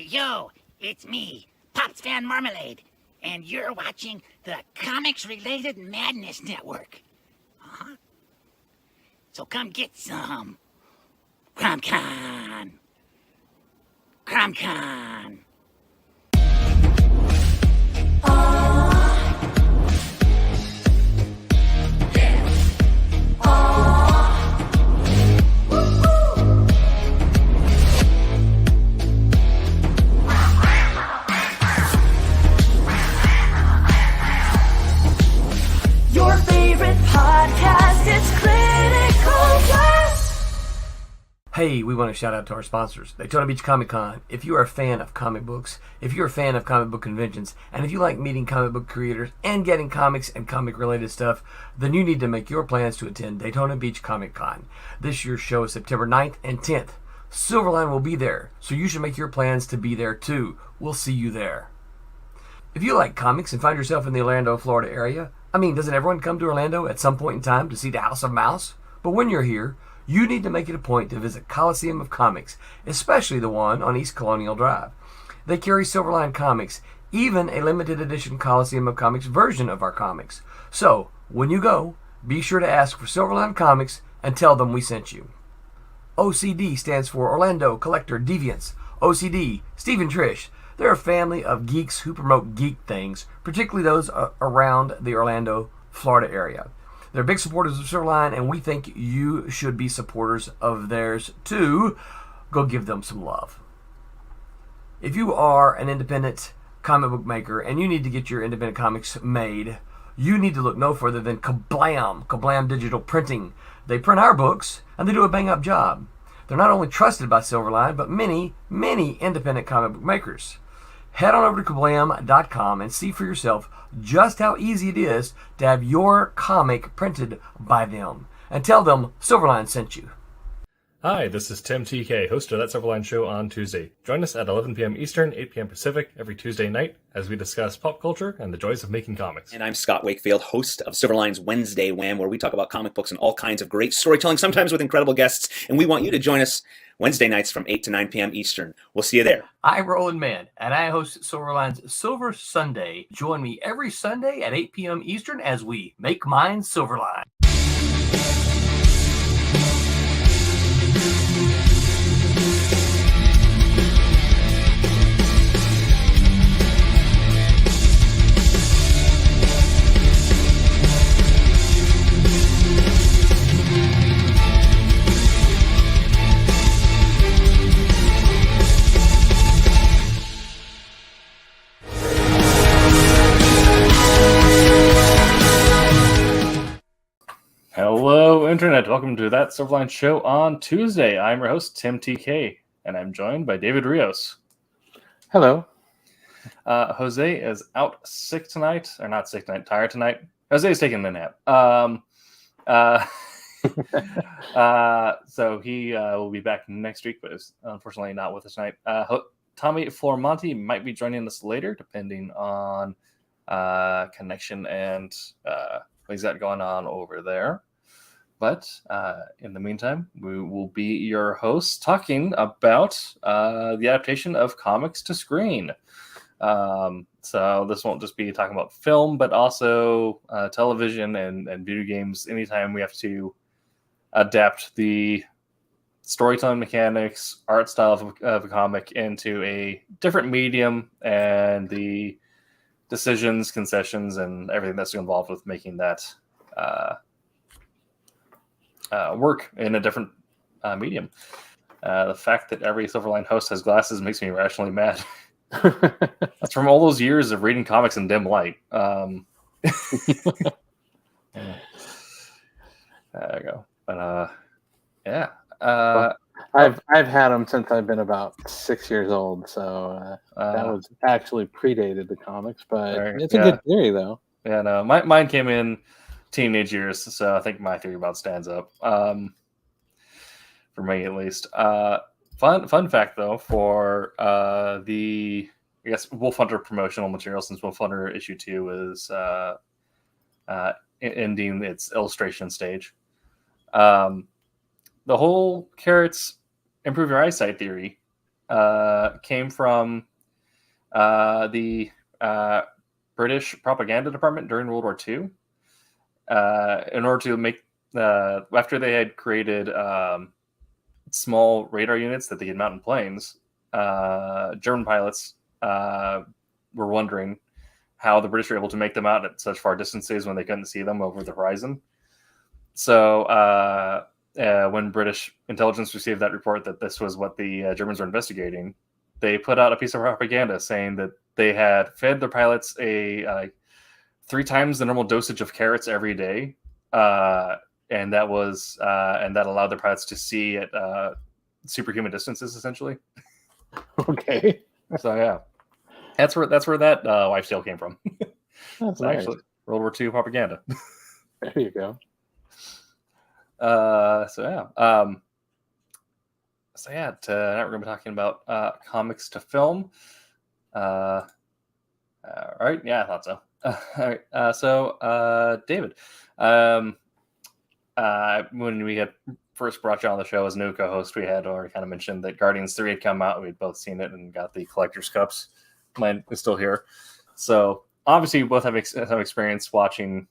Yo, it's me, Pops Van Marmalade, and you're watching the Comics-Related Madness Network. So come get some. CromCon. CromCon. Your favorite podcast is Critical Blast. Hey, we want to shout out to our sponsors, Daytona Beach Comic Con. If you are a fan of comic books, if you're a fan of comic book conventions, and if you like meeting comic book creators and getting comics and comic-related stuff, then you need to make your plans to attend Daytona Beach Comic Con. This year's show is September 9th and 10th. Silverline will be there, so you should make your plans to be there too. We'll see you there. If you like comics and find yourself in the Orlando, Florida area, doesn't everyone come to Orlando at some point in time to see the House of Mouse? But when you're here, you need to make it a point to visit Coliseum of Comics, especially the one on East Colonial Drive. They carry Silverline comics, even a limited edition Coliseum of Comics version of our comics. So, when you go, be sure to ask for Silverline Comics and tell them we sent you. OCD stands for Orlando Collector Deviants. OCD, Steve and Trish. They're a family of geeks who promote geek things, particularly those around the Orlando, Florida area. They're big supporters of Silverline, and we think you should be supporters of theirs too. Go give them some love. If you are an independent comic book maker and you need to get your independent comics made, you need to look no further than Kablam Digital Printing. They print our books, and they do a bang-up job. They're not only trusted by Silverline, but many, many independent comic book makers. Head on over to kablam.com and see for yourself just how easy it is to have your comic printed by them. And tell them Silverline sent you. Hi, this is Tim TK, host of That Silverline Show on Tuesday. Join us at 11 p.m. Eastern, 8 p.m. Pacific every Tuesday night as we discuss pop culture and the joys of making comics. And I'm Scott Wakefield, host of Silverline's Wednesday Wham, where we talk about comic books and all kinds of great storytelling, sometimes with incredible guests. And we want you to join us Wednesday nights from 8 to 9 p.m. Eastern. We'll see you there. I'm Roland Mann, and I host Silverline's Silver Sunday. Join me every Sunday at 8 p.m. Eastern as we make mine Silverline. Hello, Internet. Welcome to That Silverline Show on Tuesday. I'm your host, Tim TK, and I'm joined by David Rios. Hello. Jose is out sick tonight, or not sick tonight, tired tonight. Jose is taking a nap. So he will be back next week, but is unfortunately not with us tonight. Tommy Formonti might be joining us later, depending on connection and what he's got going on over there. But in the meantime, we will be your hosts talking about the adaptation of comics to screen. So this won't just be talking about film, but also television and video games. Anytime we have to adapt the storytelling mechanics, art style of a comic into a different medium, and the decisions, concessions, and everything that's involved with making that work in a different medium. The fact that every Silverline host has glasses makes me irrationally mad. That's from all those years of reading comics in dim light. There you go. But yeah. I've had them since I've been about 6 years old, so that was actually predated the comics, but it's a good theory, though. Yeah, no, mine came in teenage years, so I think my theory about stands up. For me, at least. Fun fact, though, for the Wolf Hunter promotional material, since Wolf Hunter issue 2 is ending its illustration stage. The whole carrots improve your eyesight theory came from the British propaganda department during World War II. In order to make after they had created small radar units that they could mount in planes, German pilots were wondering how the British were able to make them out at such far distances when they couldn't see them over the horizon. So when British intelligence received that report that this was what the Germans were investigating, they put out a piece of propaganda saying that they had fed their pilots a 3 times the normal dosage of carrots every day, and that was and that allowed their pilots to see at superhuman distances, essentially. Okay. So yeah, that's where that wife tale came from. That's nice. Actually World War II propaganda. There you go. So yeah, tonight we're gonna be talking about comics to film. Right? Yeah, I thought so. All right. So David, when we had first brought you on the show as new co-host, we had already kind of mentioned that Guardians 3 had come out. We'd both seen it and got the collector's cups. Mine is still here. So obviously, we both have experience watching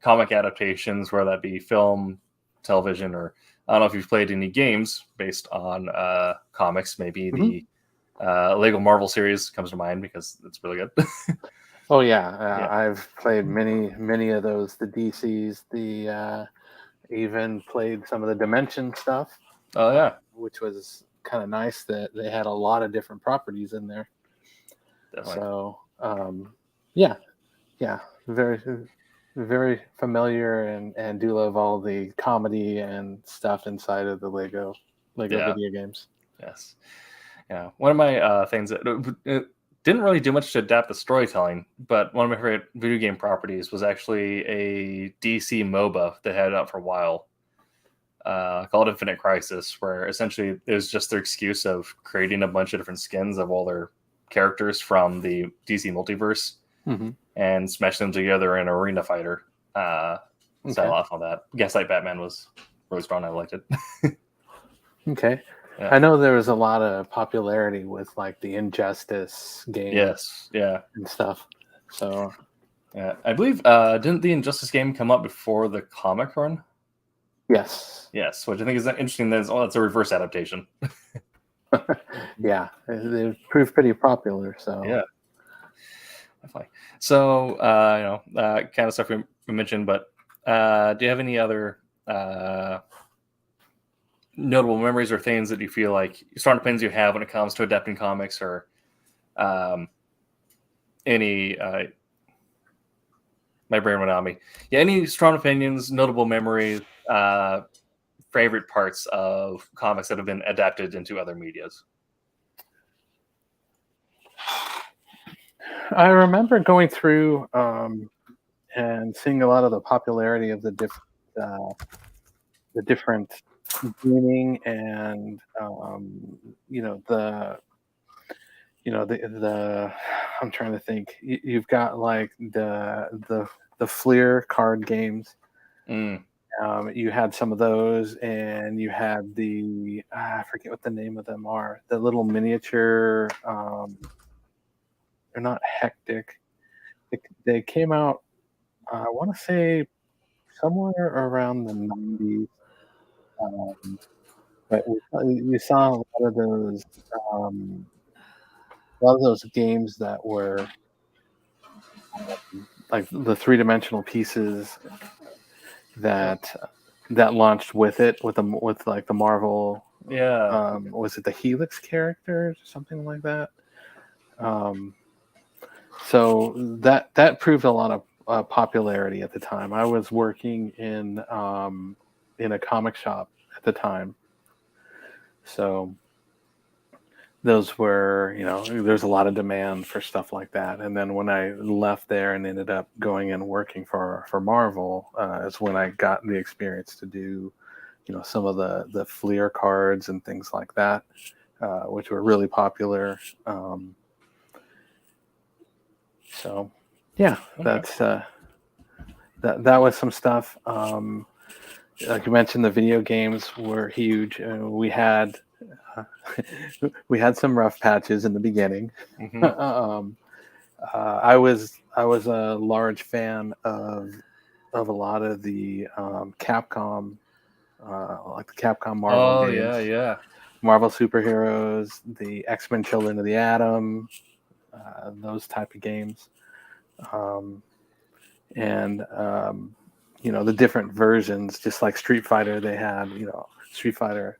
comic adaptations, whether that be film, television, or I don't know if you've played any games based on comics. Maybe the Lego Marvel series comes to mind because it's really good. Oh yeah, I've played many of those. The DCs, even played some of the Dimension stuff. Oh yeah, which was kind of nice that they had a lot of different properties in there. Definitely. So yeah, very very familiar and do love all the comedy and stuff inside of the Lego video games. Yes. Yeah. One of my things that it didn't really do much to adapt the storytelling, but one of my favorite video game properties was actually a DC MOBA that had it out for a while called Infinite Crisis, where essentially it was just their excuse of creating a bunch of different skins of all their characters from the DC multiverse and smashing them together in an arena fighter. So I laughed on that. Gaslight Batman was really strong. I liked it. Okay. Yeah. I know there was a lot of popularity with like the Injustice game. Yes, yeah, and stuff. So, yeah, I believe didn't the Injustice game come up before the comic run? Yes, which I think is interesting. That's it's a reverse adaptation. Yeah, it proved pretty popular. So yeah, definitely. So kind of stuff we mentioned, but do you have any other notable memories or things that you feel like strong opinions you have when it comes to adapting comics, or any my brain went on me. Yeah, any strong opinions, notable memories, favorite parts of comics that have been adapted into other medias? I remember going through and seeing a lot of the popularity of the different gaming and the I'm trying to think. You've got like the Fleer card games. You had some of those, and you had the I forget what the name of them are. The little miniature. They're not hectic. They came out. I want to say somewhere around the 90s. But you saw a lot of those games that were like the 3-dimensional pieces that launched with it with like the Marvel. Yeah. Was it the Helix characters or something like that? So that proved a lot of popularity at the time. I was working in a comic shop at the time. So those were, there's a lot of demand for stuff like that. And then when I left there and ended up going and working for Marvel, is when I got the experience to do, some of the Fleer cards and things like that, which were really popular. So yeah, that's that was some stuff. Like you mentioned, the video games were huge. We had We had some rough patches in the beginning. Mhm. I was a large fan of a lot of the Capcom, like the Capcom Marvel Oh games, yeah. Marvel superheroes, the X-Men Children of the Atom, those type of games, um, and the different versions, just like Street Fighter. They had Street Fighter,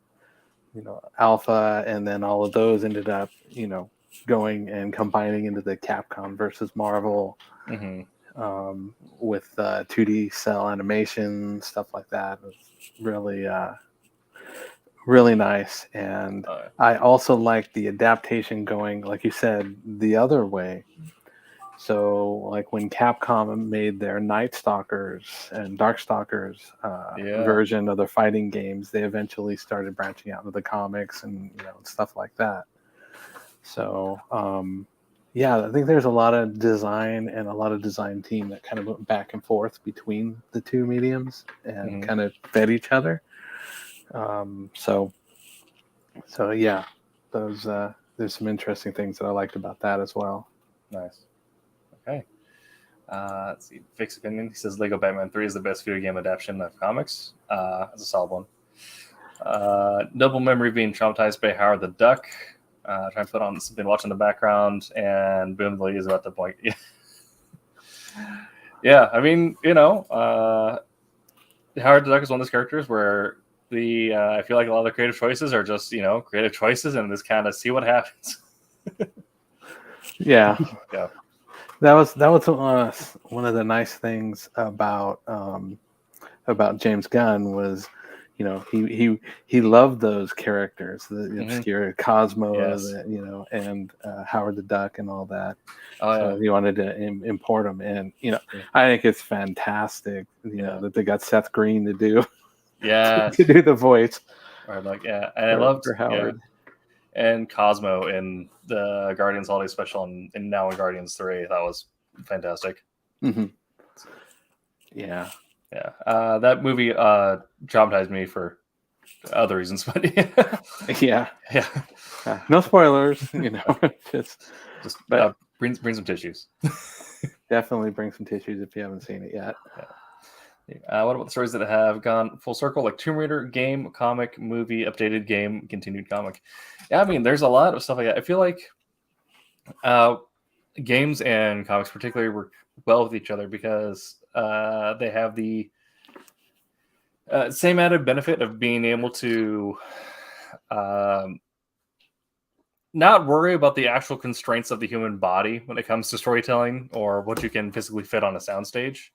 Alpha, and then all of those ended up going and combining into the Capcom versus Marvel, Hmm. with 2D cell animation, stuff like that. It was really, really nice. And I also like the adaptation going, like you said, the other way. So, like when Capcom made their Night Stalkers and Darkstalkers Yeah. version of their fighting games, they eventually started branching out into the comics and stuff like that. So, yeah, I think there's a lot of design and a lot of design team that kind of went back and forth between the two mediums and kind of fed each other. So yeah, those there's some interesting things that I liked about that as well. Nice. Okay. Let's see. Fixed opinion. He says Lego Batman 3 is the best video game adaptation of comics. That's a solid one. Noble memory being traumatized by Howard the Duck. Trying to put on something to watch in the background, and boom, the lady is about to point. Yeah, I mean, Howard the Duck is one of those characters where I feel like a lot of the creative choices are just creative choices, and just kind of see what happens. Yeah. Yeah. That was one of the nice things about James Gunn was, he loved those characters, the obscure Cosmo, Yes. and Howard the Duck and all that. Oh, So yeah. he wanted to import them, and I think it's fantastic, that they got Seth Green to do Yeah. to do the voice. Or like, yeah, and I loved for Howard. and Cosmo in the Guardians Holiday Special, and now in Guardians 3. That was fantastic. Mm-hmm. Yeah. Yeah. That movie traumatized me for other reasons, but Yeah. No spoilers, just bring some tissues. Definitely bring some tissues if you haven't seen it yet. What about the stories that have gone full circle, like Tomb Raider game, comic, movie, updated game, continued comic? Yeah, I mean, there's a lot of stuff like that. I feel like games and comics particularly work well with each other because they have the same added benefit of being able to not worry about the actual constraints of the human body when it comes to storytelling or what you can physically fit on a soundstage.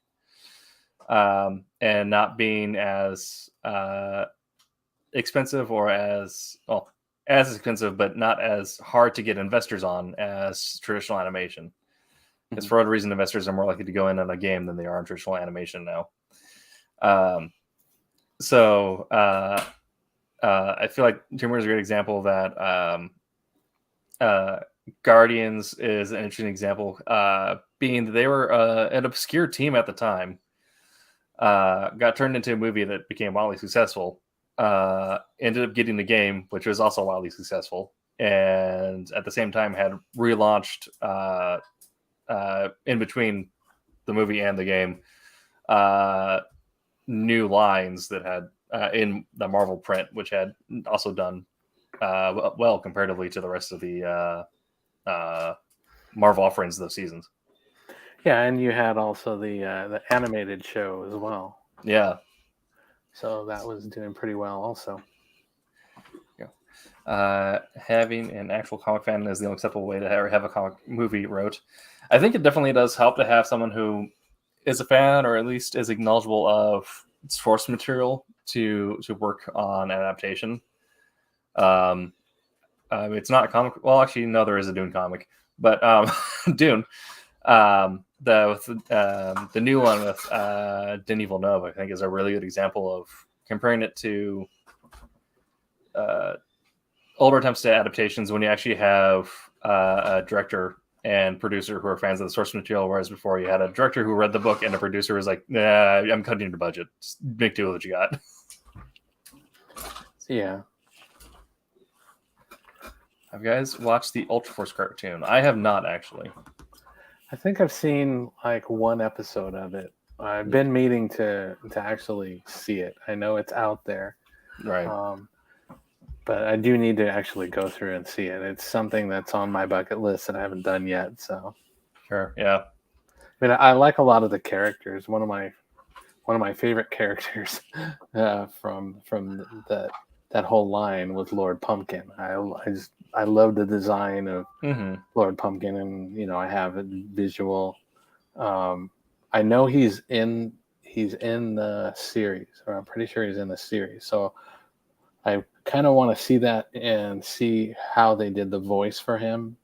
And not being as expensive or as expensive, but not as hard to get investors on as traditional animation. Because for whatever reason, investors are more likely to go in on a game than they are in traditional animation now. So I feel like Tomb Raider is a great example of that. Guardians is an interesting example, being that they were an obscure team at the time. Got turned into a movie that became wildly successful. Ended up getting the game, which was also wildly successful, and at the same time had relaunched in between the movie and the game new lines that had in the Marvel print, which had also done well comparatively to the rest of the Marvel offerings those seasons. Yeah, and you had also the animated show as well. Yeah. So that was doing pretty well also. Yeah. Having an actual comic fan is the only acceptable way to have a comic movie wrote. I think it definitely does help to have someone who is a fan or at least is knowledgeable of source material to work on adaptation. It's not a comic. Well, actually, no, there is a Dune comic, but Dune. The new one with Denis Villeneuve, I think, is a really good example of comparing it to older attempts at adaptations when you actually have a director and producer who are fans of the source material, whereas before you had a director who read the book and a producer was like, "Nah, I'm cutting your budget. Just make do with what you got." Yeah. Have you guys watched the Ultra Force cartoon? I have not actually. I think I've seen like one episode of it. I've been meaning to actually see it. I know it's out there, Right. but I do need to actually go through and see it. It's something that's on my bucket list that I haven't done yet. So, Sure. Yeah. I mean, I like a lot of the characters. One of my favorite characters from that whole line was Lord Pumpkin. I love the design of Mm-hmm. Lord Pumpkin, and I have a visual. I know he's in the series, or I'm pretty sure he's in the series. So I kind of want to see that and see how they did the voice for him,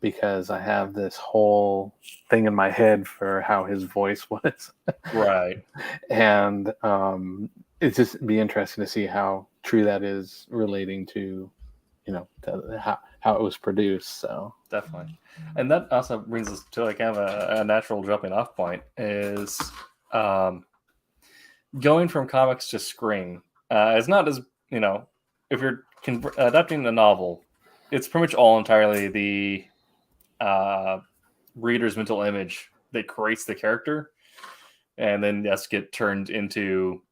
because I have this whole thing in my head for how his voice was. Right. And it's just be interesting to see how true that is relating to how it was produced. So Definitely. And that also brings us to like kind of a natural jumping off point is going from comics to screen. It's not as, if you're adapting a novel, it's pretty much all entirely the reader's mental image that creates the character, and then yes, get turned into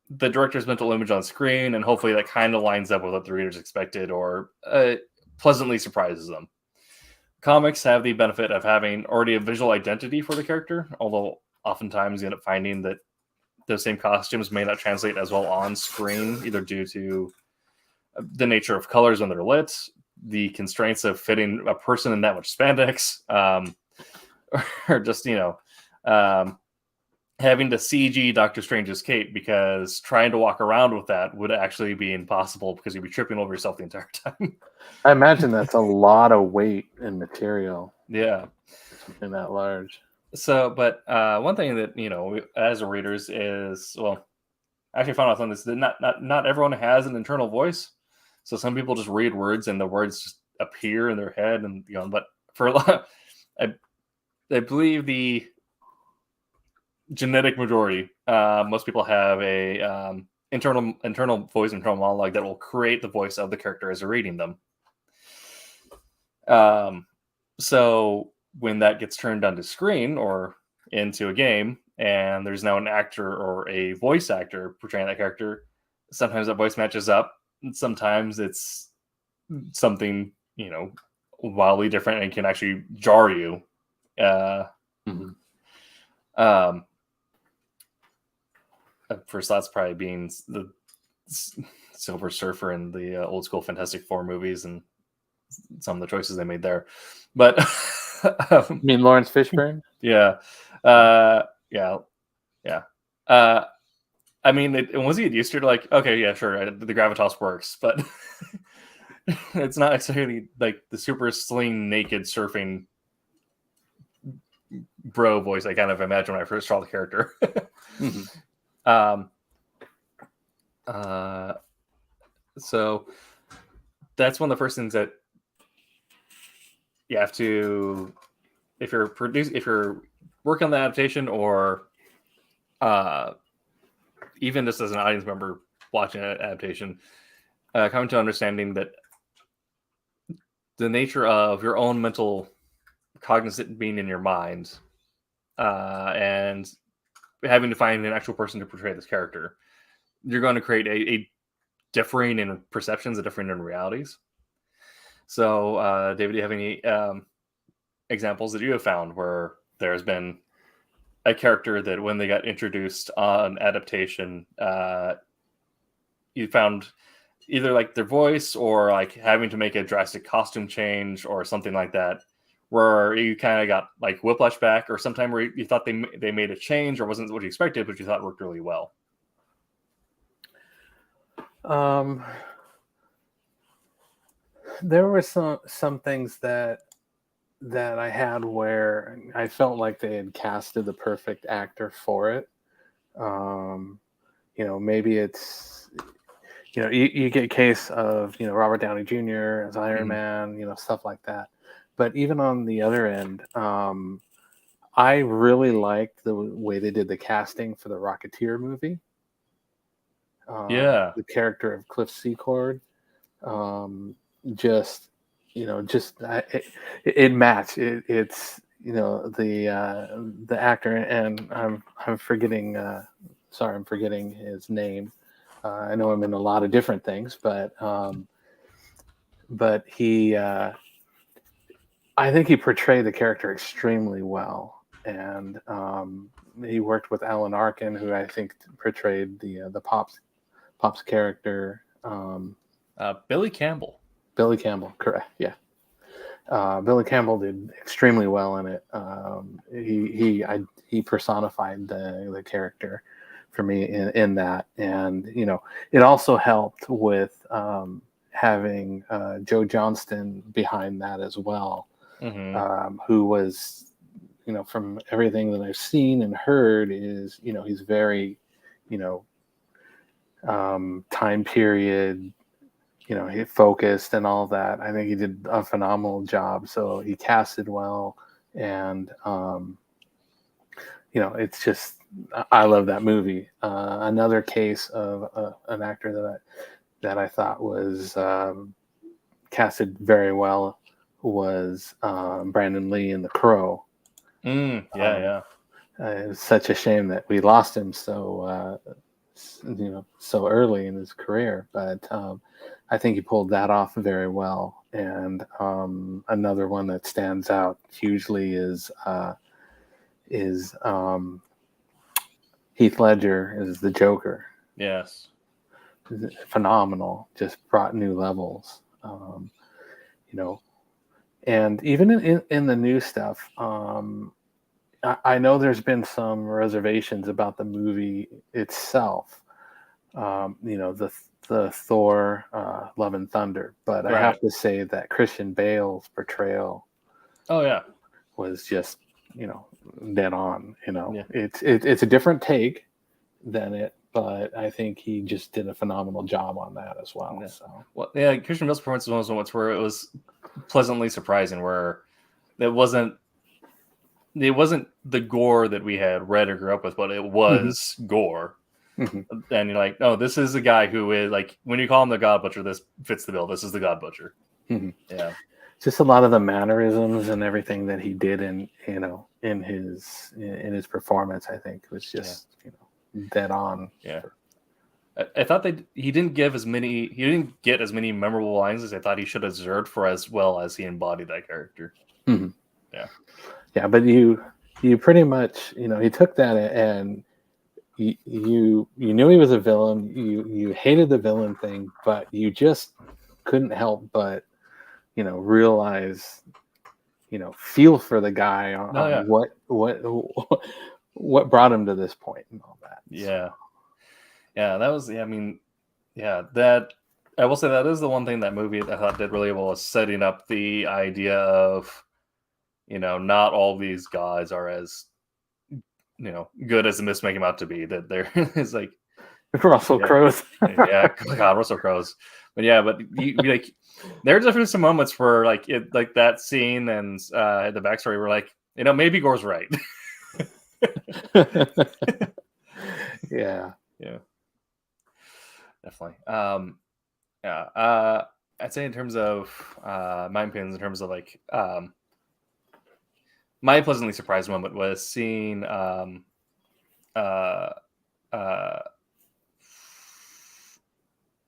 the director's mental image on screen, and hopefully that kind of lines up with what the readers expected or pleasantly surprises them. Comics have the benefit of having already a visual identity for the character, although oftentimes you end up finding that those same costumes may not translate as well on screen, either due to the nature of colors when they're lit, the constraints of fitting a person in that much spandex, or just, having to CG Doctor Strange's cape, because trying to walk around with that would actually be impossible because you'd be tripping over yourself the entire time. I imagine that's a lot of weight and material. Yeah. Something that large. So, but one thing that, as readers is, well, I actually found out on this, that not everyone has an internal voice. So some people just read words and the words just appear in their head, and but for a lot, I believe the genetic majority, most people have a internal voice, internal monologue that will create the voice of the character as they're reading them. So when that gets turned onto screen or into a game, and there's now an actor or a voice actor portraying that character, sometimes that voice matches up, and sometimes it's something wildly different and can actually jar you. First thoughts probably being the Silver Surfer and the old school Fantastic Four movies and some of the choices they made there. But You mean Lawrence Fishburne? yeah. I mean, was he used to like, okay, yeah, sure, the gravitas works, but it's not necessarily like the super sling naked surfing bro voice I kind of imagine when I first saw the character. So that's one of the first things that you have to, if you're working on the adaptation, or even just as an audience member watching an adaptation, coming to understanding that the nature of your own mental cognizant being in your mind, and having to find an actual person to portray this character, you're going to create a differing in perceptions, a differing in realities. So, David, do you have any examples that you have found where there's been a character that when they got introduced on adaptation, you found either like their voice or like having to make a drastic costume change or something like that, where you kind of got like whiplash back, or sometime where you thought they made a change or wasn't what you expected, but you thought worked really well? There were some things that I had where I felt like they had casted the perfect actor for it. Maybe it's you get a case of Robert Downey Jr. as Iron Man, stuff like that. But even on the other end, I really liked the way they did the casting for the Rocketeer movie. The character of Cliff Secord, just just it matched. It's the actor, and I'm forgetting. Sorry, I'm forgetting his name. I know him in a lot of different things, but he, I think he portrayed the character extremely well, and he worked with Alan Arkin, who I think portrayed the Pop's character. Billy Campbell. Billy Campbell, correct? Yeah. Billy Campbell did extremely well in it. He personified the character for me in that, and it also helped with having Joe Johnston behind that as well, who was, from everything that I've seen and heard, is he's very, time period, he focused and all that. I think he did a phenomenal job. So he casted well, and it's just, I love that movie. Another case of an actor that I thought was casted very well was Brandon Lee in The Crow. Yeah. It's such a shame that we lost him so early in his career, but I think he pulled that off very well. And another one that stands out hugely is Heath Ledger is the Joker. Yes. Phenomenal, just brought new levels. And even in the new stuff, I know there's been some reservations about the movie itself. The Thor, Love and Thunder, but Right. I have to say that Christian Bale's portrayal, was just dead on. Yeah. It's a different take than it, but I think he just did a phenomenal job on that as well. Yeah. So Well, yeah, Christian Bale's performance was one of those moments where it was pleasantly surprising, where it wasn't the gore that we had read or grew up with, but it was gore. Mhm. And you're like, no, this is a guy who is, like, when you call him the God Butcher, this fits the bill. This is the God Butcher. Mhm. Yeah. Just a lot of the mannerisms and everything that he did in his performance, I think, was just dead on. Yeah. I thought he didn't get as many memorable lines as I thought he should have deserved, for as well as he embodied that character. Mhm. Yeah, but you pretty much he took that, and you knew he was a villain. You hated the villain thing, but you just couldn't help but realize, feel for the guy on what brought him to this point and all that. Yeah. Yeah, that was, that, I will say that is the one thing that movie I thought did really well, is setting up the idea of, not all these guys are as, good as the myths make them out to be, that there is like Russell Crowe's. Yeah, God, Russell Crowe's. But yeah, but you like, there's definitely some moments where like that scene and the backstory were like, maybe Gore's right. Yeah. Definitely. I'd say in terms of my opinions, in terms of like my pleasantly surprised moment was seeing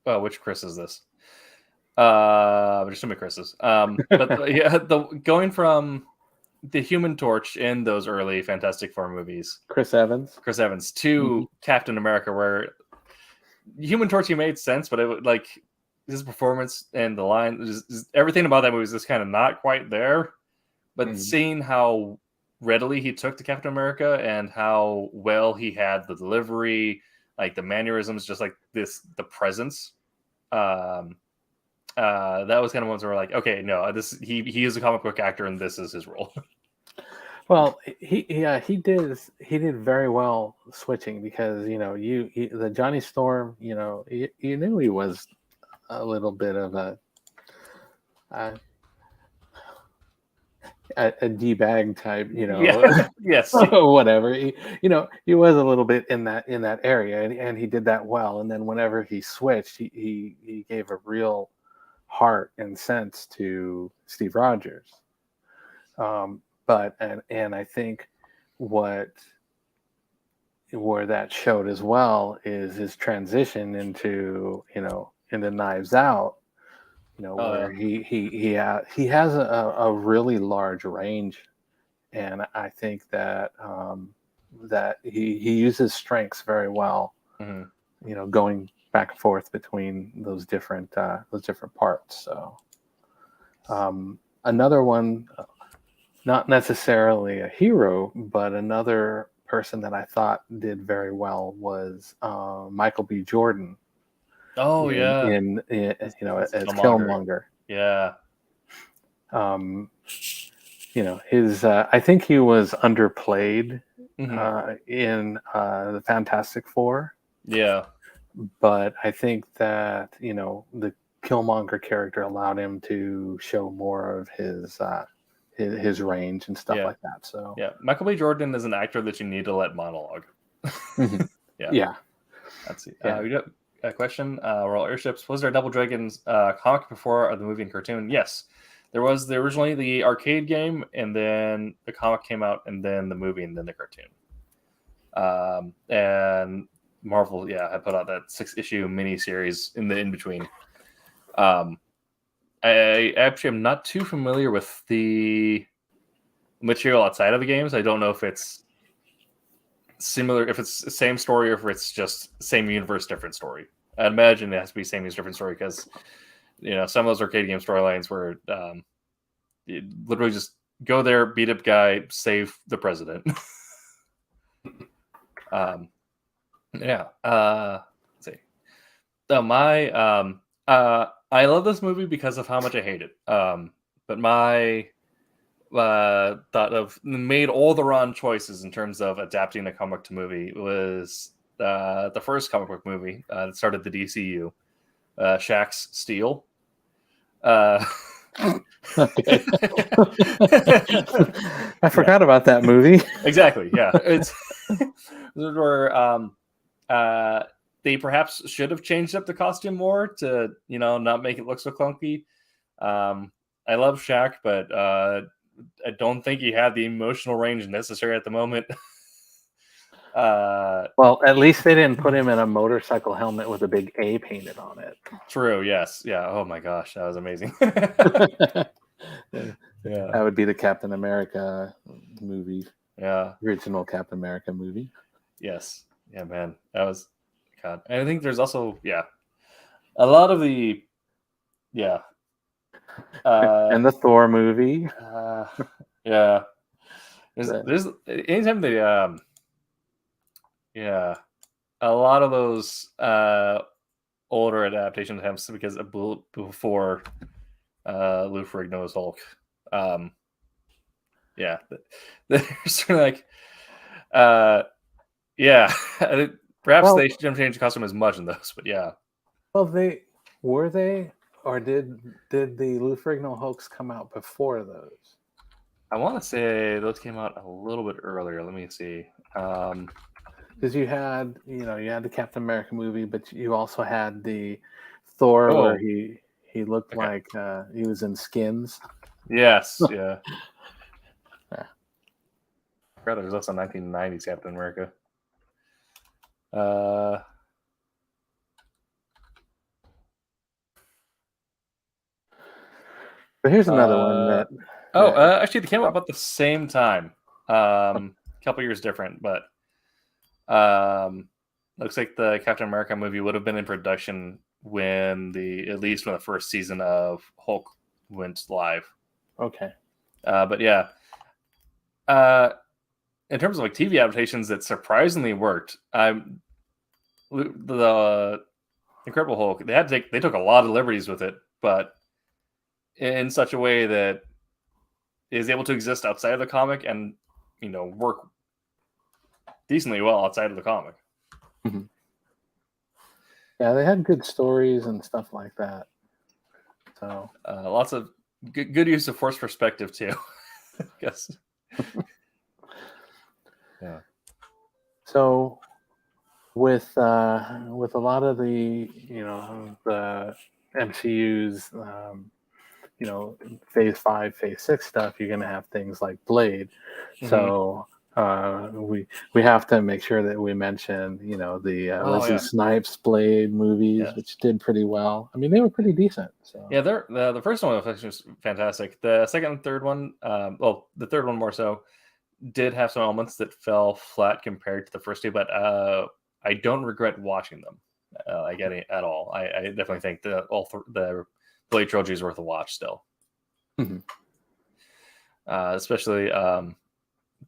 which Chris is this? There's so many Chris's. But yeah, going from the Human Torch in those early Fantastic Four movies, Chris Evans, to Captain America, where Human Torch, he made sense, but it like his performance and the line, everything about that movie is just kind of not quite there. But seeing how readily he took to Captain America and how well he had the delivery, like the mannerisms, just like the presence. That was kind of ones where we're like, okay, no, he is a comic book actor and this is his role. Well, he did very well switching, because the Johnny Storm, you knew he was a little bit of a D-bag type, Yes, whatever. He was a little bit in that area, and he did that well. And then whenever he switched, he gave a real heart and sense to Steve Rogers. But I think where that showed as well is his transition into Knives Out, where he has a really large range, and I think that that he uses strengths very well, going back and forth between those different parts. So another one, not necessarily a hero, but another person that I thought did very well was Michael B. Jordan. Oh in as Killmonger. Yeah. His I think he was underplayed Mm-hmm. in the Fantastic Four, Yeah. but I think that the Killmonger character allowed him to show more of his range and stuff like that. So yeah, Michael B. Jordan is an actor that you need to let monologue. yeah. Let's see. Yeah. We got a question. Royal Airships. Was there a Double Dragons comic before the movie and cartoon? Yes. There was originally the arcade game, and then the comic came out, and then the movie, and then the cartoon. And Marvel, I put out that 6-issue miniseries in between. I actually am not too familiar with the material outside of the games. I don't know if it's similar, if it's the same story, or if it's just same universe, different story. I imagine it has to be same universe, different story, because some of those arcade game storylines where you literally just go there, beat up guy, save the president. Let's see. So I love this movie because of how much I hate it. But my thought of made all the wrong choices in terms of adapting a comic to movie was the first comic book movie that started the DCU, Shaq's Steel. I forgot about that movie. Exactly. Yeah, it's where they perhaps should have changed up the costume more to not make it look so clunky. I love Shaq, but I don't think he had the emotional range necessary at the moment. Well, at least they didn't put him in a motorcycle helmet with a big A painted on it. True. Yes. Yeah. Oh my gosh, that was amazing. Yeah, that would be the Captain America movie. Yeah, original Captain America movie. Yes. Yeah, man, that was God. And I think there's also a lot of the and the Thor movie. Yeah. There's anytime they a lot of those older adaptations have, because before Lou Ferrigno's Hulk. They're sort of like perhaps they shouldn't change the costume as much in those, but yeah. Well, or did the Lou Ferrigno Hulks come out before those? I want to say those came out a little bit earlier. Let me see. Because you had the Captain America movie, but you also had the Thor where he looked like he was in skins. Yes, yeah. I forgot there was also 1990s Captain America. But here's another one that. Actually, they came out about the same time. A couple years different, but looks like the Captain America movie would have been in production when the first season of Hulk went live. Okay. But yeah. In terms of TV adaptations that surprisingly worked, the Incredible Hulk, they took a lot of liberties with it, but in such a way that is able to exist outside of the comic and work decently well outside of the comic. Mm-hmm. Yeah, they had good stories and stuff like that. So lots of good use of force perspective too. I guess. Yeah. So with a lot of the MCU's phase 5, phase 6 stuff, you're going to have things like Blade. So we have to make sure that we mention the Wesley Snipes Blade movies, which did pretty well. I mean, they were pretty decent. So yeah, the first one was fantastic. The second and third one, the third one more so, did have some elements that fell flat compared to the first two, but I don't regret watching them at all. I definitely think the Blade trilogy is worth a watch still. Especially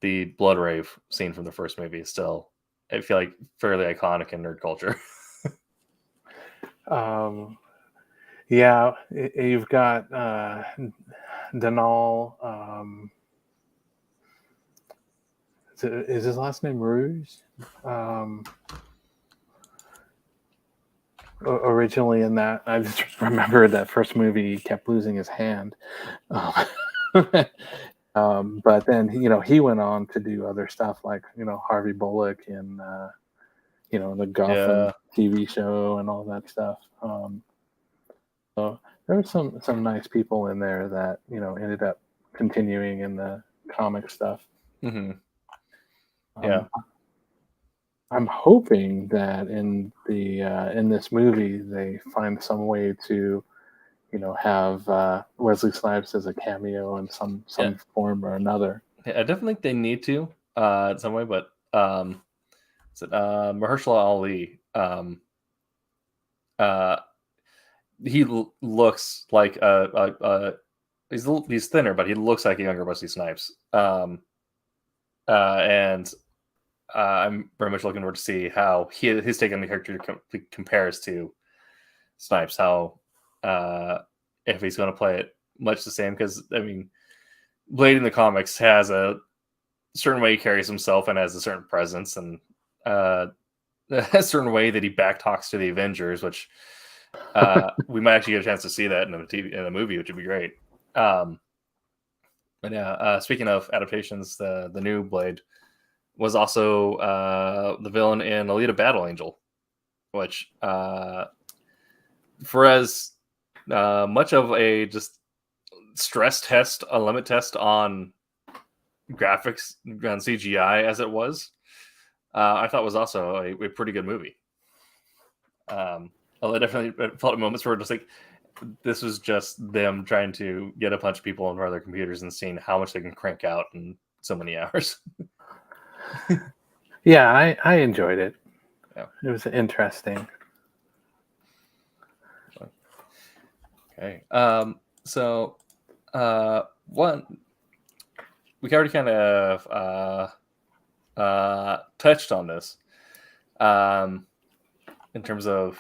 the Blood Rave scene from the first movie is still, I feel like, fairly iconic in nerd culture. Yeah, you've got Denal. Is his last name Rouge? Originally in that, I just remember that first movie, he kept losing his hand. But then he went on to do other stuff like Harvey Bullock in the Gotham TV show and all that stuff. So there were some nice people in there that ended up continuing in the comic stuff. I'm hoping that in this movie they find some way to have Wesley Snipes as a cameo in some form or another. Yeah, I definitely think they need to in some way, but Mahershala Ali, he looks like he's thinner, but he looks like a younger Wesley Snipes. And I'm very much looking forward to see how his take on the character compares to Snipes. How if he's going to play it much the same, because I mean, Blade in the comics has a certain way he carries himself and has a certain presence, and a certain way that he backtalks to the Avengers, which we might actually get a chance to see that in a movie, which would be great. But yeah, speaking of adaptations, the new Blade was also the villain in Alita Battle Angel, which for as much of a just stress test, a limit test on graphics and CGI as it was, I thought was also a pretty good movie. Although I definitely felt moments where just like this was just them trying to get a bunch of people in front of their computers and seeing how much they can crank out in so many hours. Yeah, I enjoyed it. Yeah. It was interesting. Okay. So one, we already kind of touched on this in terms of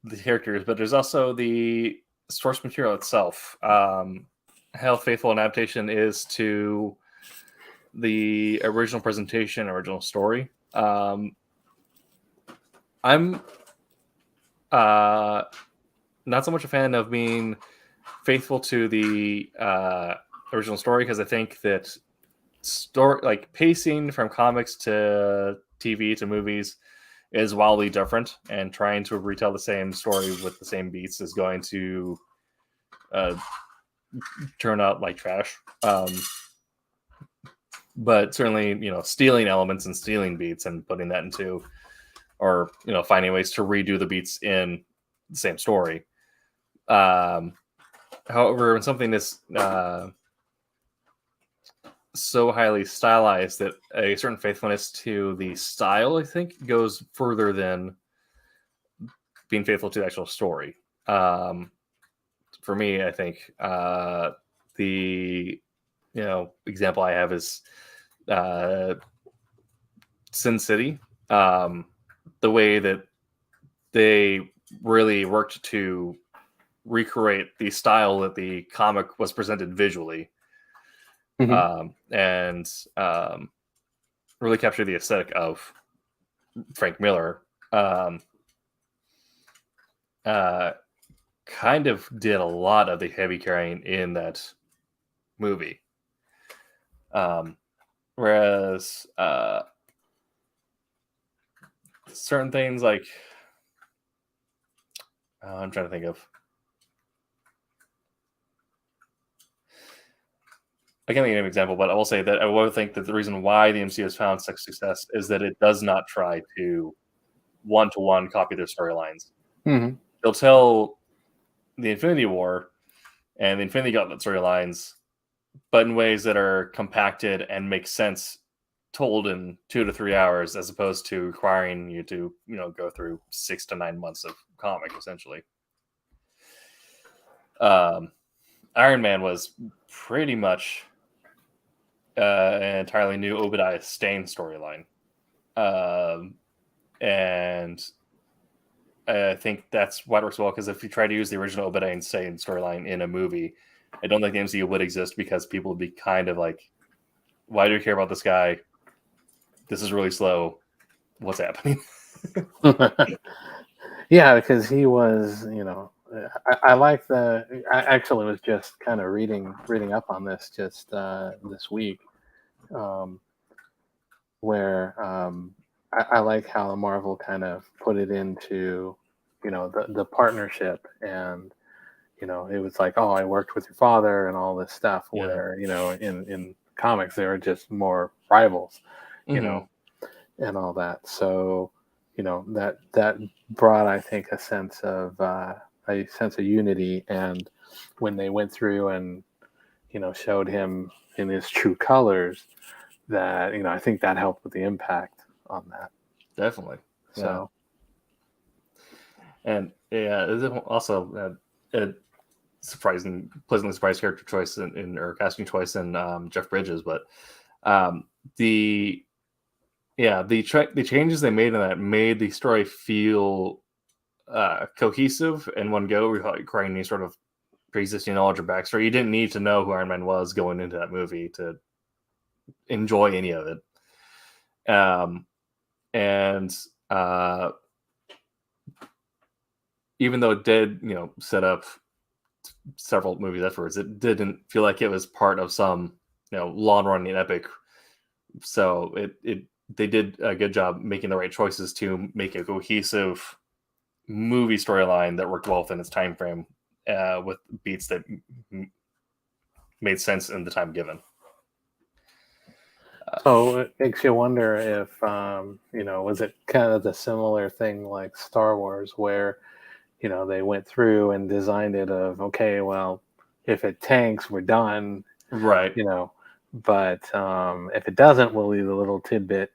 the characters, but there's also the source material itself. How faithful an adaptation is to the original presentation, original story. I'm not so much a fan of being faithful to the original story, because I think that pacing from comics to TV to movies is wildly different, and trying to retell the same story with the same beats is going to turn out like trash. But certainly, stealing elements and stealing beats and putting that into, or finding ways to redo the beats in the same story. However, when something is so highly stylized, that a certain faithfulness to the style, I think, goes further than being faithful to the actual story. For me, I think the example I have is Sin City. The way that they really worked to recreate the style that the comic was presented visually, and really capture the aesthetic of Frank Miller. Kind of did a lot of the heavy carrying in that movie. Whereas certain things like I'm trying to think of I can't think of an example, but I will say that I will think that the reason why the MCU has found such success is that it does not try to one-to-one copy their storylines. Mm-hmm. They'll tell the Infinity War and the Infinity Gauntlet storylines, but in ways that are compacted and make sense, told in 2 to 3 hours, as opposed to requiring you to, go through 6 to 9 months of comic, essentially. Iron Man was pretty much an entirely new Obadiah Stane storyline. And I think that's why it works well, because if you try to use the original Obadiah Stane storyline in a movie, I don't think the MCU would exist, because people would be kind of like, why do you care about this guy? This is really slow. What's happening? Yeah, because he was, I like I actually was just kind of reading up on this just this week, where I like how Marvel kind of put it into, the partnership, and it was like, oh, I worked with your father and all this stuff, Yeah. where in comics they were just more rivals, Mhm. and all that. So that brought, I think, a sense of unity. And when they went through and showed him in his true colors, that I think that helped with the impact on that. Definitely. So And yeah, it's also a pleasantly surprised character choice or casting choice in Jeff Bridges. But the changes they made in that made the story feel cohesive in one go, without requiring any sort of pre-existing knowledge or backstory. You didn't need to know who Iron Man was going into that movie to enjoy any of it. And even though it did, set up several movies afterwards, it didn't feel like it was part of some, long-running epic. So they did a good job making the right choices to make a cohesive movie storyline that worked well within its time frame, with beats that made sense in the time given. So it makes you wonder if, was it kind of the similar thing like Star Wars, where, they went through and designed it of, okay, well, if it tanks, we're done, Right. But if it doesn't, we'll leave a little tidbit,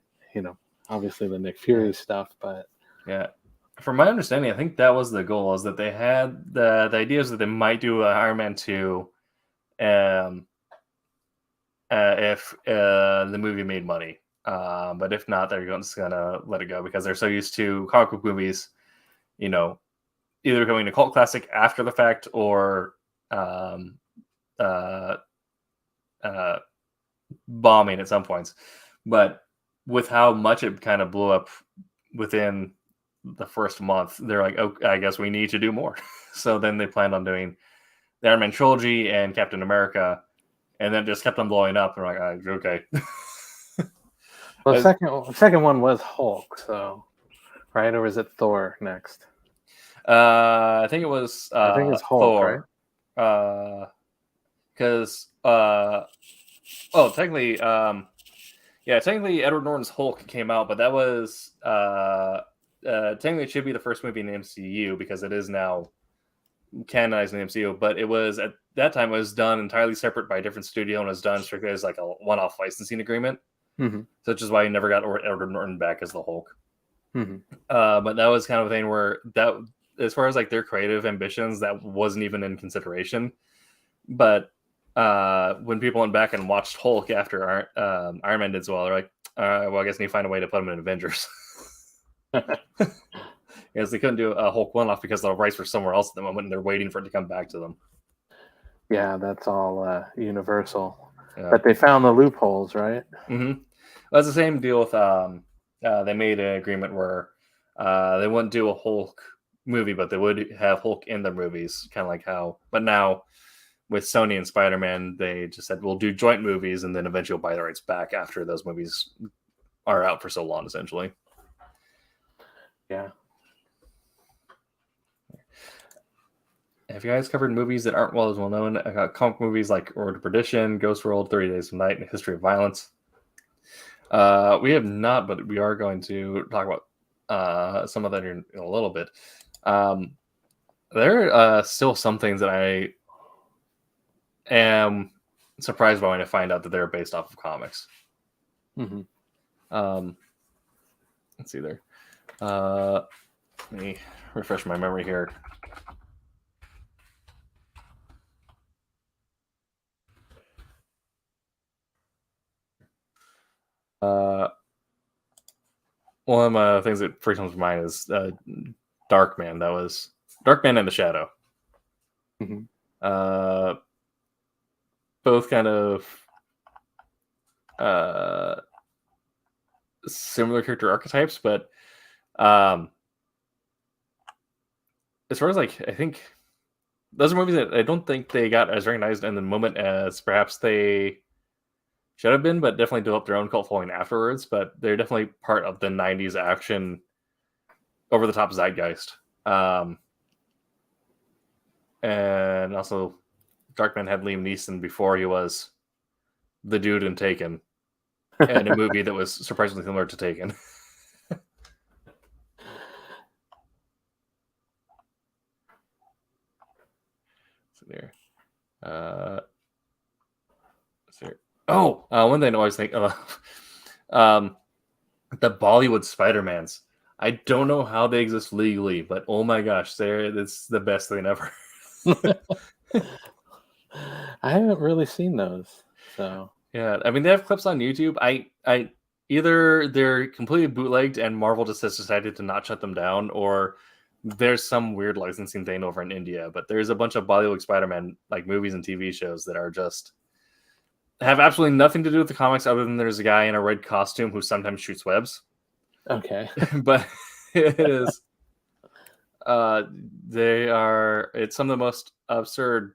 obviously the Nick Fury stuff, but Yeah. From my understanding, I think that was the goal, is that they had the idea is that they might do a Iron Man 2 if the movie made money. But if not, they're just going to let it go, because they're so used to comic book movies, either going to cult classic after the fact, or bombing at some points. But with how much it kind of blew up within the first month, they're like, oh, I guess we need to do more. So then they planned on doing the Iron Man trilogy and Captain America, and then just kept on blowing up. And we're like, okay. well, the second one was Hulk, so right, or was it Thor next? I think it was I think it's Hulk, Thor. right? Because technically, technically Edward Norton's Hulk came out, but that was technically it should be the first movie in the MCU, because it is now canonized in the MCU. But it was, at that time, it was done entirely separate by a different studio, and was done strictly as like a one-off licensing agreement. Mm-hmm. So which is why you never got Edward Norton back as the Hulk. Mm-hmm. But that was kind of a thing where that, as far as like their creative ambitions, that wasn't even in consideration. But when people went back and watched Hulk after Iron Man did so well, they're like, well, I guess I need to find a way to put him in Avengers. Because they couldn't do a Hulk one-off because the rights were somewhere else at the moment, and they're waiting for it to come back to them. Yeah, that's all Universal. Yeah. But they found the loopholes, right? Mm-hmm. Well, that's the same deal with they made an agreement where they wouldn't do a Hulk movie, but they would have Hulk in their movies, kind of like how. But now with Sony and Spider-Man, they just said we'll do joint movies, and then eventually we'll buy the rights back after those movies are out for so long, essentially. Yeah. Have you guys covered movies that aren't well known? I got comic movies like Road to Perdition, Ghost World, 30 Days of Night, and History of Violence. We have not, but we are going to talk about some of that in a little bit. There are still some things that I am surprised by when I find out that they're based off of comics. Mhm. Let's see there. Let me refresh my memory here. One of the things that first comes to mind is Darkman. That was Darkman and the Shadow. Mhm. Both kind of similar character archetypes, but as far as like, I think those are movies that I don't think they got as recognized in the moment as perhaps they should have been, but definitely developed their own cult following afterwards. But they're definitely part of the '90s action over the top zeitgeist. And also, Darkman had Liam Neeson before he was the dude in Taken, and a movie that was surprisingly similar to Taken. So there. One thing I always think of, the Bollywood Spider-Mans. I don't know how they exist legally, but oh my gosh, it's the best thing ever. I haven't really seen those, so Yeah, I mean they have clips on YouTube. I either they're completely bootlegged and Marvel just has decided to not shut them down, or there's some weird licensing thing over in India. But there's a bunch of Bollywood Spider-Man like movies and TV shows that are just have absolutely nothing to do with the comics, other than there's a guy in a red costume who sometimes shoots webs. okay. But it is it's some of the most absurd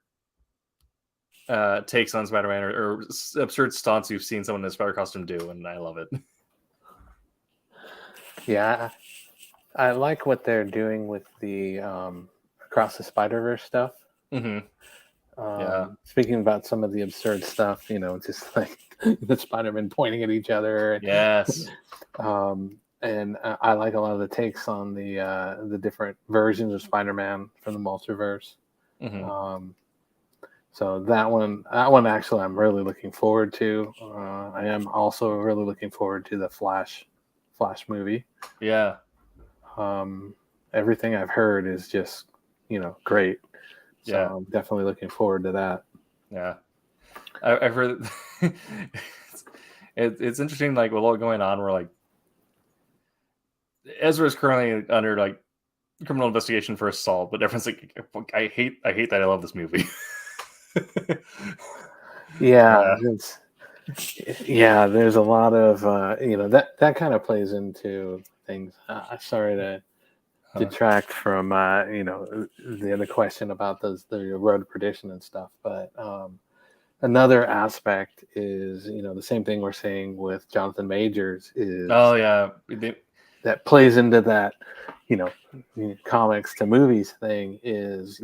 takes on Spider-Man or absurd stunts you've seen someone in a spider costume do, and I love it. Yeah, I like what they're doing with the Across the Spider-Verse stuff. Mm-hmm. Yeah. Speaking about some of the absurd stuff, just like the Spider-Man pointing at each other. Yes. And I like a lot of the takes on the different versions of Spider-Man from the multiverse. Mm-hmm. So that one actually I'm really looking forward to. I am also really looking forward to the Flash movie. Yeah. Everything I've heard is just great. So Yeah. I'm definitely looking forward to that. Yeah. I've heard it's interesting, like with all going on, we're like Ezra is currently under like criminal investigation for assault, but everyone's like, I hate that I love this movie. Yeah, there's a lot of that kind of plays into things. Sorry to detract from the other question about the road to perdition and stuff, but another aspect is the same thing we're seeing with Jonathan Majors is that plays into that comics to movies thing is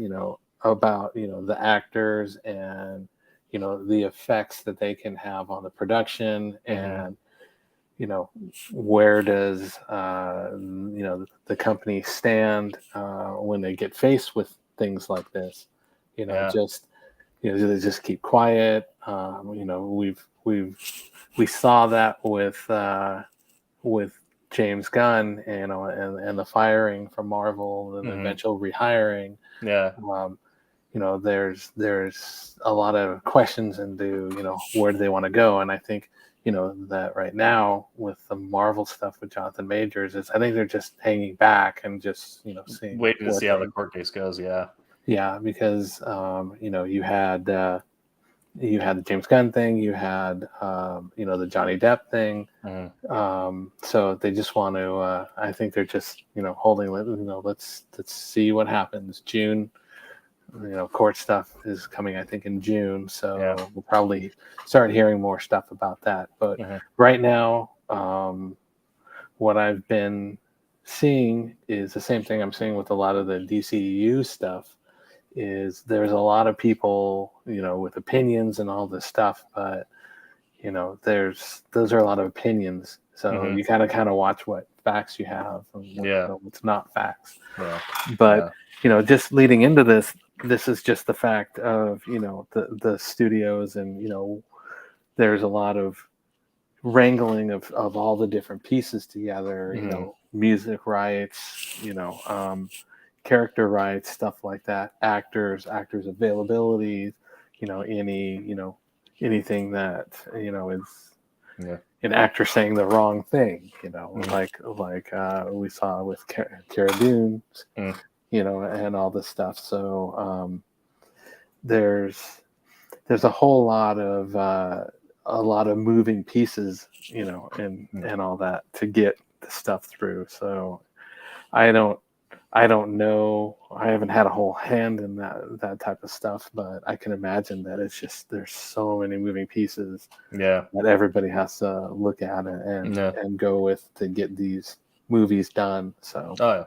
about the actors and the effects that they can have on the production, and where does the company stand when they get faced with things like this. They just keep quiet. We saw that with James Gunn, and the firing from Marvel and the eventual rehiring. Yeah. There's a lot of questions into where do they want to go, and I think that right now with the Marvel stuff with Jonathan Majors I think they're just hanging back and just seeing, waiting to see how the court case goes. Yeah, because you had the James Gunn thing, you had the Johnny Depp thing. So they just want to I think they're just holding let's see what happens. June, court stuff is coming, I think, in June, so we'll probably start hearing more stuff about that. But right now, what I've been seeing is the same thing I'm seeing with a lot of the DCU stuff, is there's a lot of people, with opinions and all this stuff, but those are a lot of opinions. So you gotta kind of watch what facts you have and what's not facts. Yeah. But just leading into this is just the fact of the studios, and there's a lot of wrangling of all the different pieces together. Music rights, character rights, stuff like that. Actors availability. Anything that is an actor saying the wrong thing. Like we saw with Cara Dune, and all this stuff. So there's a whole lot of moving pieces, and all that to get the stuff through. So I don't know. I haven't had a whole hand in that type of stuff, but I can imagine that it's just there's so many moving pieces. Yeah. That everybody has to look at it and go with to get these movies done. So. Oh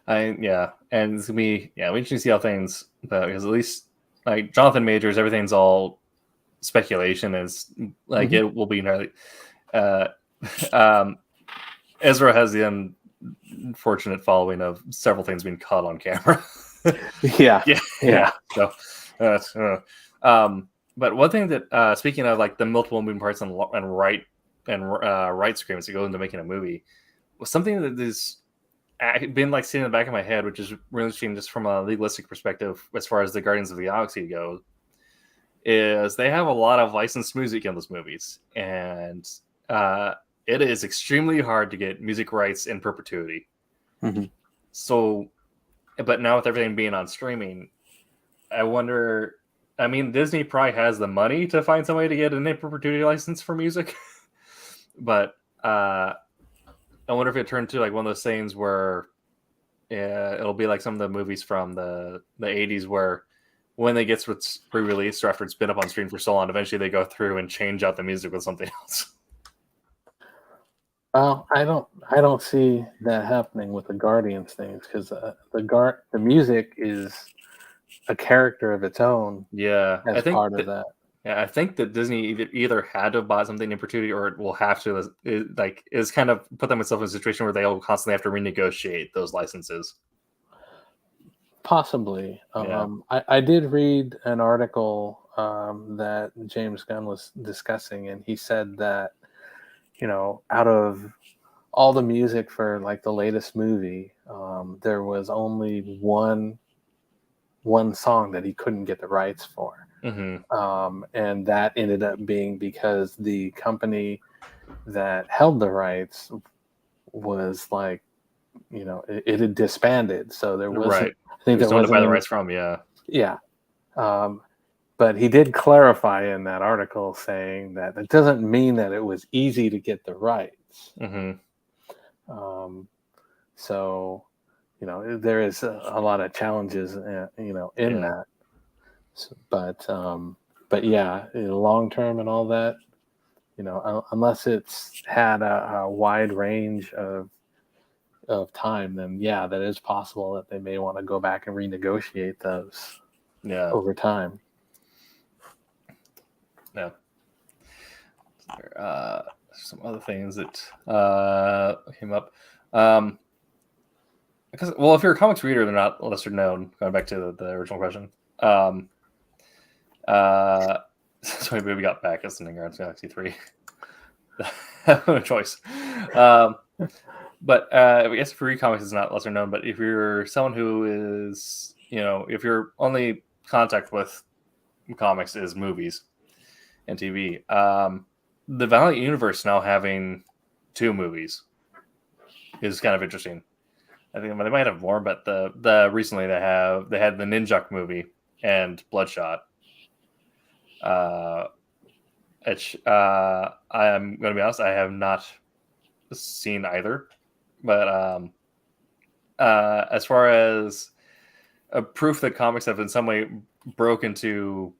yeah. And it's gonna be we should see how things because at least like Jonathan Majors, everything's all speculation. Is like it will be entirely. Ezra has the unfortunate following of several things being caught on camera. Yeah. So, but one thing that speaking of like the multiple moving parts and rights agreements that go into making a movie was something that is been like sitting in the back of my head, which is really interesting just from a legalistic perspective as far as the Guardians of the Galaxy goes. Is they have a lot of licensed music in those movies, and it is extremely hard to get music rights in perpetuity. So, but now with everything being on streaming, I wonder. I mean, Disney probably has the money to find some way to get an in perpetuity license for music, but I wonder if it turned to like one of those things where it'll be like some of the movies from the 80s where when they get what's pre-released or after it's been up on screen for so long, eventually they go through and change out the music with something else. Well, I don't see that happening with the Guardians things because the music is a character of its own. Yeah, as part of that. Yeah, I think that Disney either had to have bought something in perpetuity or it will have to is kind of put themselves in a situation where they'll constantly have to renegotiate those licenses. Possibly. I did read an article that James Gunn was discussing, and he said that out of all the music for like the latest movie, there was only one song that he couldn't get the rights for. And that ended up being because the company that held the rights was like, it had disbanded. So there wasn't, right. I think there wasn't to buy the rights from, yeah. But he did clarify in that article saying that it doesn't mean that it was easy to get the rights. So, there is a lot of challenges, in that. So, but yeah, long term and all that, unless it's had a wide range of time, then that is possible that they may want to go back and renegotiate those over time. Yeah. Some other things that came up. Because if you're a comics reader, they're not lesser known. Going back to the original question. So maybe we got back as in Guardians of the Galaxy 3. No choice. But I guess if you read comics, it's not lesser known. But if you're someone who is, if your only contact with comics is movies and TV, the Valiant Universe now having 2 movies is kind of interesting. I think they might have more, but the recently they had the Ninjak movie and Bloodshot. Which I'm going to be honest, I have not seen either. But as far as a proof that comics have in some way broken to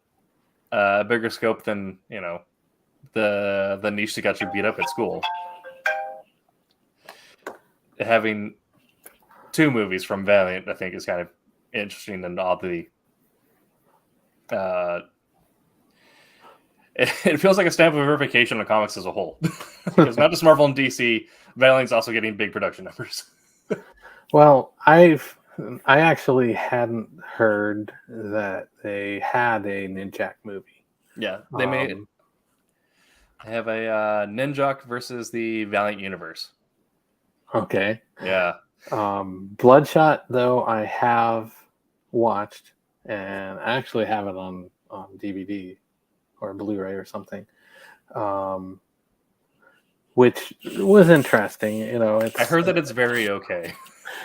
a bigger scope than the niche that got you beat up at school, having 2 movies from Valiant, I think, is kind of interesting and oddly it feels like a stamp of verification on comics as a whole. Because not just Marvel and DC, Valiant's also getting big production numbers. Well, I actually hadn't heard that they had a Ninjak movie. Yeah, they have a Ninjak versus the Valiant universe. Okay. Yeah. Bloodshot, though, I have watched, and I actually have it on DVD or Blu-ray or something, which was interesting. You know, I heard that it's very okay.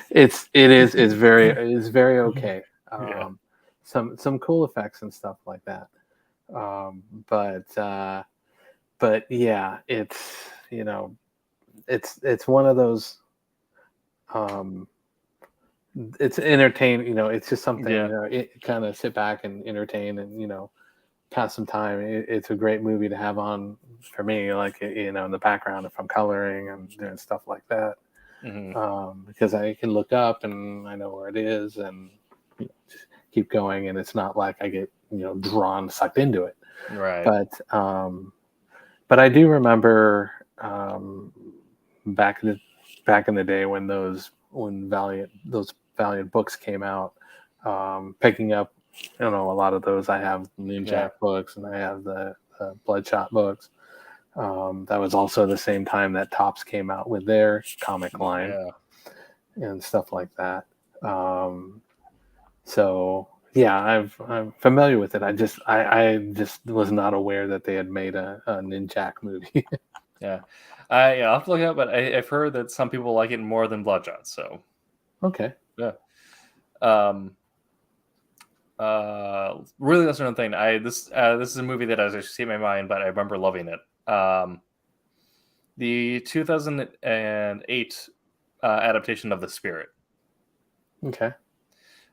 It's very okay. Yeah. Some cool effects and stuff like that. But yeah, it's, you know, it's one of those. It's entertaining. You know, it's just something. Yeah. You know, it kind of sit back and entertain, and, you know, pass some time. It's a great movie to have on for me, like, you know, in the background if I'm coloring and doing stuff like that. Because I can look up and I know where it is, and, you know, just keep going, and it's not like I get, you know, sucked into it. Right. But I do remember back in the day when those Valiant books came out, picking up, you know, a lot of those. I have Ninjak books, and I have the Bloodshot books. That was also the same time that Topps came out with their comic line and stuff like that. So yeah, I'm familiar with it. I just was not aware that they had made a Ninjak movie. Yeah. I'll have to look it up, but I've heard that some people like it more than Bloodshot. So Okay. yeah. Really lesser known thing. This is a movie that I was actually in my mind, but I remember loving it. The 2008 adaptation of The Spirit. Okay.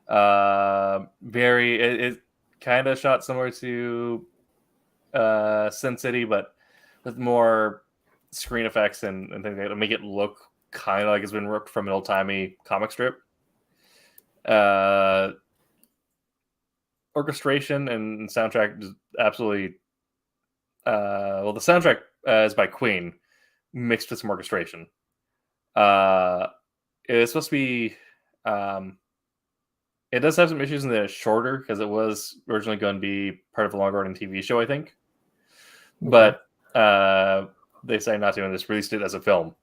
It kind of shot similar to Sin City, but with more screen effects and things like that to make it look kind of like it's been ripped from an old-timey comic strip. Orchestration and soundtrack is absolutely the soundtrack is by Queen mixed with some orchestration. It's supposed to be it does have some issues in that it's shorter because it was originally going to be part of a longer running TV show, I think. Okay. But they decided not to and just released it as a film.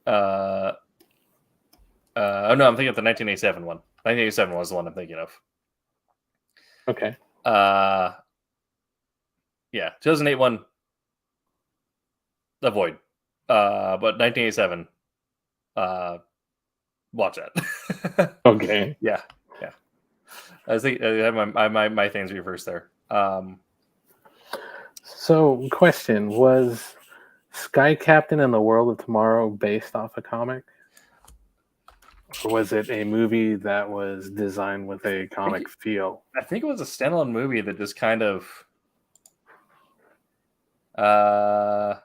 Oh no, I'm thinking of the 1987 one. 1987 was the one I'm thinking of. Okay. Yeah, 2008 one. Avoid. But 1987. Watch that. Okay. Yeah. I think I have my things reversed there. So, question: was Sky Captain and the World of Tomorrow based off a comic, or was it a movie that was designed with a comic feel? I think it was a standalone movie that just kind of. I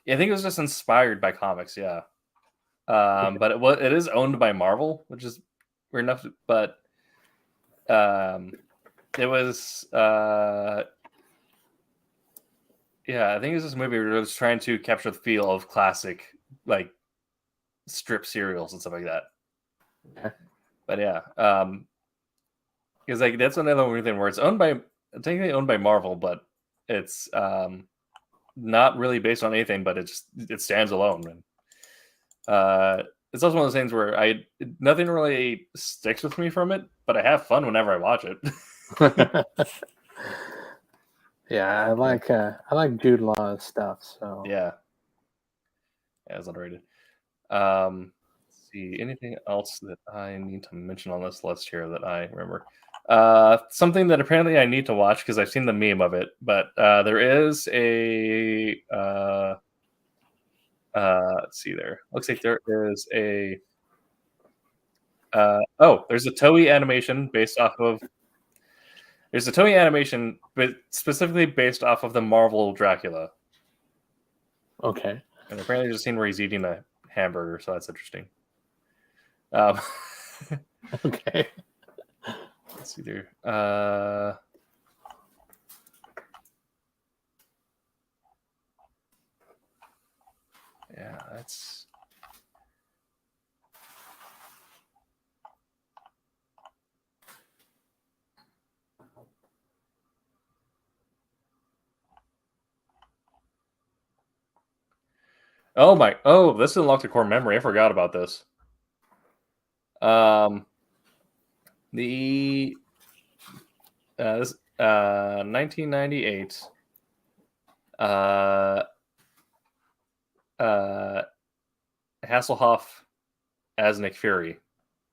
think it was just inspired by comics. Yeah. But it is owned by Marvel, which is weird enough. But it was I think it was this movie where it was trying to capture the feel of classic like strip serials and stuff like that. Okay. But yeah, because like that's another weird thing where it's technically owned by Marvel, but it's not really based on anything, but it stands alone. And it's also one of those things where nothing really sticks with me from it, but I have fun whenever I watch it. Yeah, I like Jude Law's stuff. So yeah, it's underrated. Let's see, anything else that I need to mention on this list here that I remember? Something that apparently I need to watch because I've seen the meme of it, but there is a let's see there. Looks like there is a there's a Toei animation based off of there's a Toei animation but specifically based off of the Marvel Dracula. okay. And apparently there's a scene where he's eating a hamburger, so that's interesting. Okay. Let's see there. Yeah, that's. Oh my! Oh, this unlocked a core memory. I forgot about this. The 1998 uh uh Hasselhoff as Nick Fury,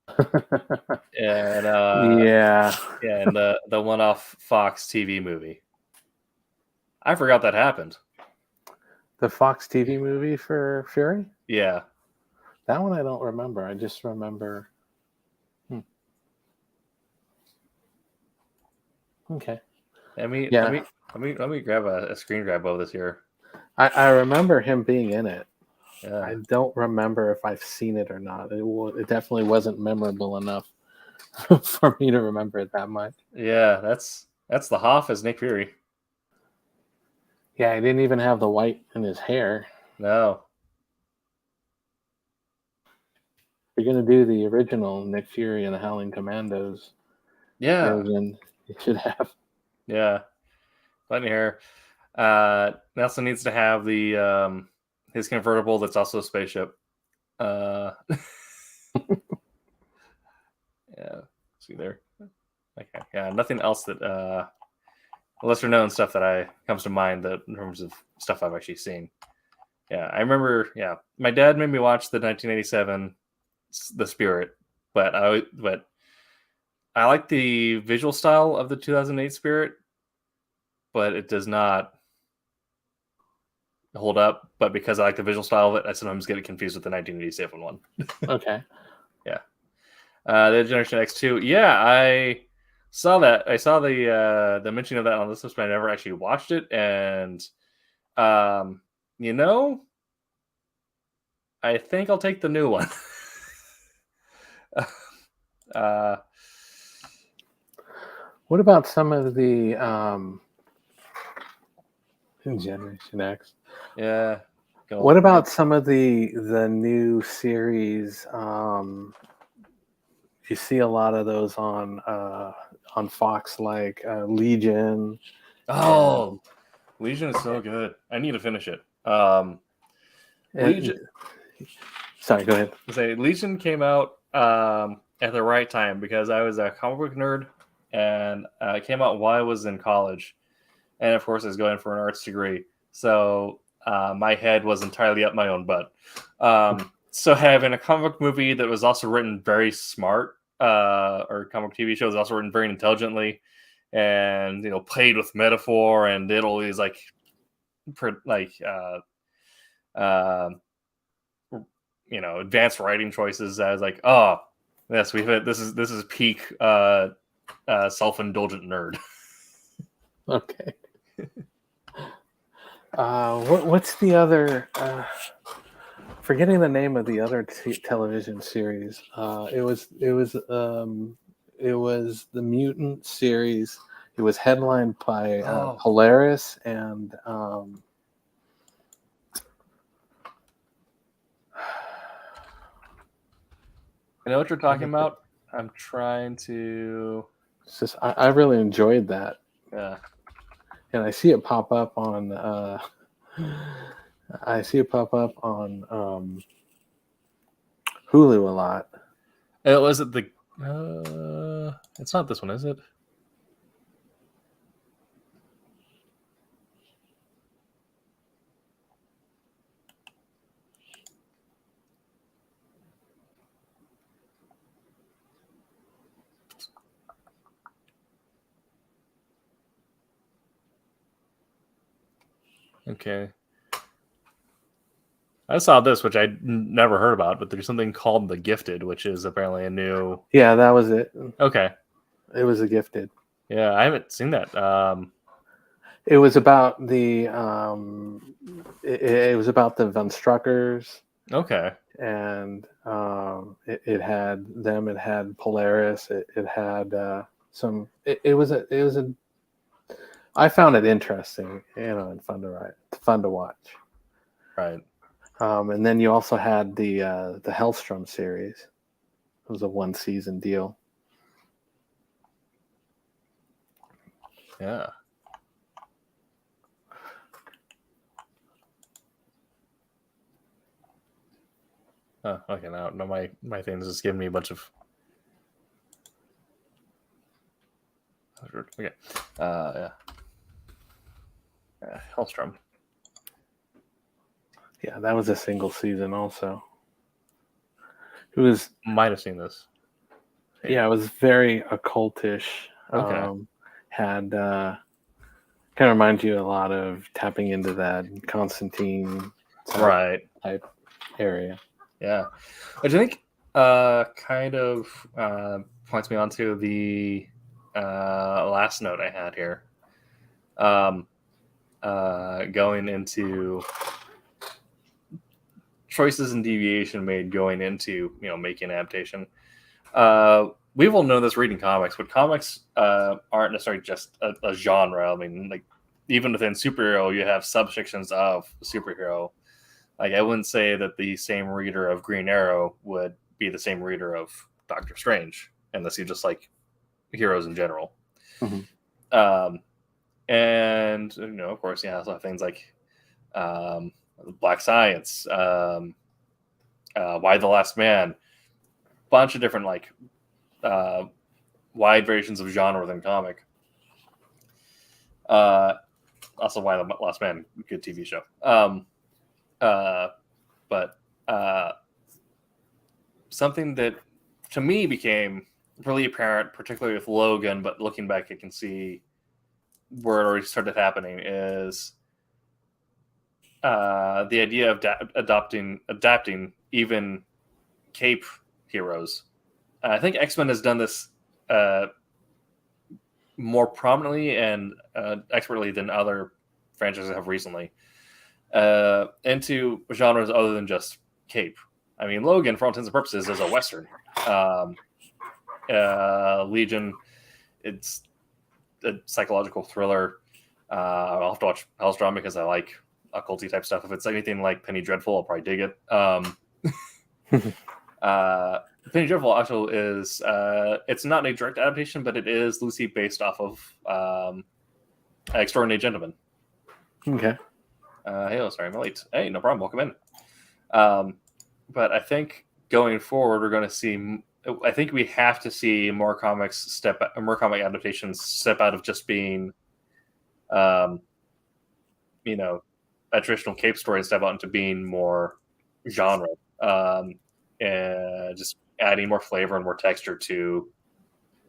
and Yeah. yeah, and the one-off Fox TV movie. I forgot that happened. The Fox TV movie for Fury? Yeah, That one I don't remember. I just remember. Okay. let me Yeah. let me grab a screen grab of this here. I remember him being in it. Yeah, I don't remember if I've seen it or not. It definitely wasn't memorable enough for me to remember it that much. yeah, that's the Hoff as Nick Fury. Yeah, he didn't even have the white in his hair. No, If you're gonna do the original Nick Fury and the Howling Commandos yeah, version, you should have. yeah, funny hair. Nelson needs to have the his convertible that's also a spaceship. Yeah, see there. Okay, yeah, nothing else that lesser known stuff that comes to mind that in terms of stuff I've actually seen. Yeah, I remember. Yeah, my dad made me watch the 1987 The Spirit, but I like the visual style of the 2008 Spirit, but it does not hold up. But because I like the visual style of it, I sometimes get it confused with the 1987 one. Okay. Yeah. The Generation X2. Yeah, I saw that. I saw the mention of that on this list, but I never actually watched it. And you know, I think I'll take the new one. What about some of the Generation X? Yeah. What about some of the new series? You see a lot of those on Fox, like Legion. Oh, Legion is so good. I need to finish it. Legion. Sorry, go ahead. Legion came out at the right time because I was a comic book nerd, and it came out while I was in college, and of course I was going for an arts degree, so my head was entirely up my own butt. So having a comic book movie that was also written very smart, or comic book TV show was also written very intelligently, and played with metaphor and did all these advanced writing choices. I was like, oh, yes, we've hit this is peak self-indulgent nerd. Okay. What's the other? Forgetting the name of the other television series. It was the Mutant series. It was headlined by Polaris and I know what you're talking about. I'm trying to. It's just I really enjoyed that. Yeah. And I see it pop up on Hulu a lot. Was it the? It's not this one, is it? Okay. I saw this, which I never heard about, but there's something called The Gifted, which is apparently a new. Yeah, that was it. Okay. It was a Gifted. Yeah, I haven't seen that. It was about the it was about the Von Struckers. Okay. And it had them. It had Polaris. It had some. It was a. I found it interesting, and fun to watch. Right. And then you also had the Hellstrom series. It was a 1-season deal. Yeah. Oh, okay. Now my thing is just giving me a bunch of. Okay. Yeah. Hellstrom. Yeah, that was a single season also. It was Might have seen this. Yeah, it was very occultish. Okay. Had kind of reminds you a lot of tapping into that Constantine Right. type area. Yeah. Which I think kind of points me onto the last note I had here. Going into choices and deviation made going into making an adaptation. We've all known this reading comics, but comics aren't necessarily just a genre. I mean, like even within superhero, you have subsections of superhero. Like I wouldn't say that the same reader of Green Arrow would be the same reader of Doctor Strange, unless you just like heroes in general. Mhm. And of course, you also have things like Black Science, Why the Last Man, bunch of different like wide variations of genre within comic. Also, Why the Last Man, good TV show. But something that to me became really apparent, particularly with Logan, but looking back, I can see where it already started happening is the idea of adapting even cape heroes. I think X-Men has done this more prominently and expertly than other franchises have recently into genres other than just cape. I mean, Logan, for all intents and purposes, is a Western. Legion, it's a psychological thriller. I'll have to watch Hellstrom because I like occulty type stuff. If it's anything like Penny Dreadful, I'll probably dig it. Penny Dreadful also is it's not a direct adaptation, but it is loosely based off of Extraordinary Gentleman. Okay. Hey, sorry, I'm late. Hey, no problem. Welcome in. But I think going forward, we're going to see. I think we have to see more comic adaptations step out of just being, a traditional cape story and step out into being more genre, and just adding more flavor and more texture to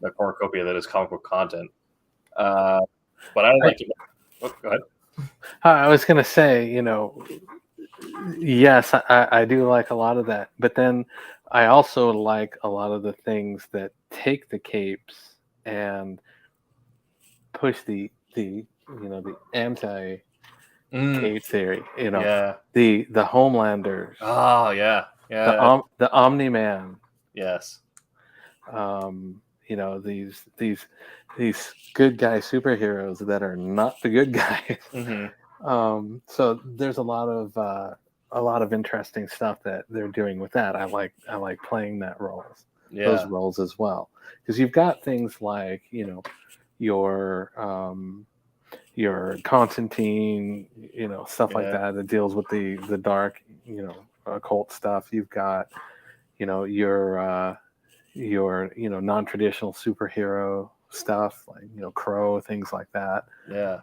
the cornucopia that is comic book content. But I would like to. Oh, go ahead. I was going to say, yes, I do like a lot of that, but then I also like a lot of the things that take the capes and push the anti cape theory. Yeah. The Homelanders, Oh yeah. Yeah. the Omni Man. Yes. These good guy superheroes that are not the good guys. Mm-hmm. So there's a lot of interesting stuff that they're doing with that. I like playing those roles as well, because you've got things like your Constantine, stuff like that deals with the dark occult stuff. You've got your non-traditional superhero stuff like Crow, things like that. Yeah.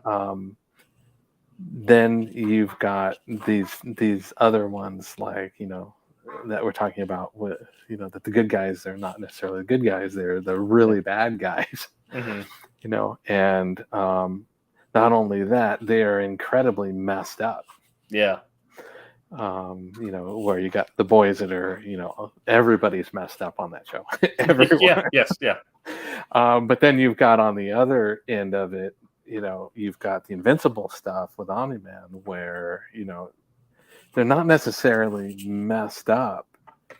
Then you've got these other ones like that we're talking about with that the good guys, they're not necessarily the good guys, they're the really bad guys. Mm-hmm. And not only that, they are incredibly messed up. Yeah. Where you got the boys that are everybody's messed up on that show. Everyone. Yeah. Yes. Yeah. But then you've got on the other end of it, you've got the Invincible stuff with Omni-Man, where they're not necessarily messed up,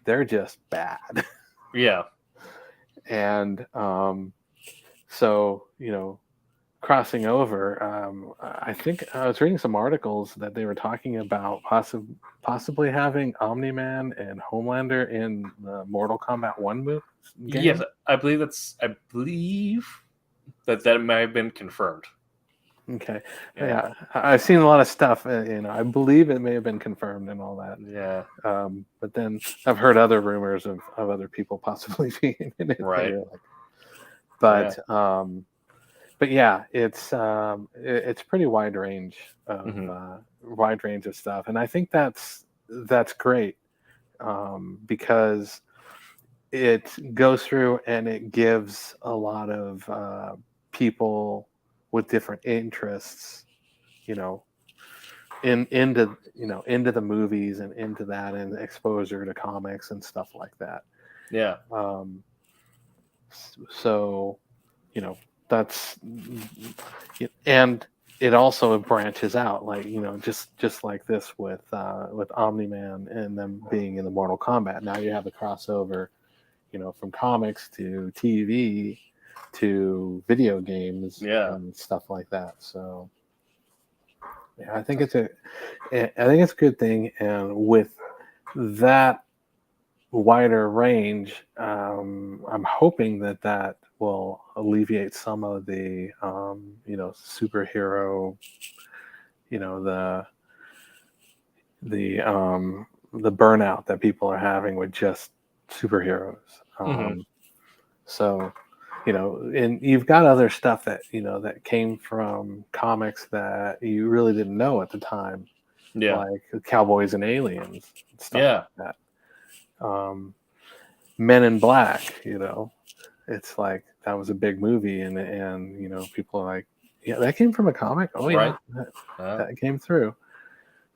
they're just bad. Yeah. And so crossing over, I think I was reading some articles that they were talking about possibly having Omni-Man and Homelander in the Mortal Kombat 1 game. Yes, I believe that might have been confirmed. Okay. Yeah. Yeah, I've seen a lot of stuff. I believe it may have been confirmed and all that. Yeah. But then I've heard other rumors of other people possibly being in it. Right. But yeah, it's pretty wide range of stuff, and I think that's great, because it goes through and it gives a lot of people with different interests, into the movies and into that, and exposure to comics and stuff like that. Yeah. So, that's, and it also branches out, like, just like this with Omni-Man and them being in the Mortal Kombat. Now you have a crossover, from comics to TV to video games, and stuff like that. So yeah, I think it's a good thing, and with that wider range, I'm hoping that will alleviate some of the superhero, the burnout that people are having with just superheroes. So, and you've got other stuff that that came from comics that you really didn't know at the time, like Cowboys and Aliens and stuff like that. Men in Black, it's like that was a big movie, and people are like, yeah, that came from a comic. Oh yeah, that came through.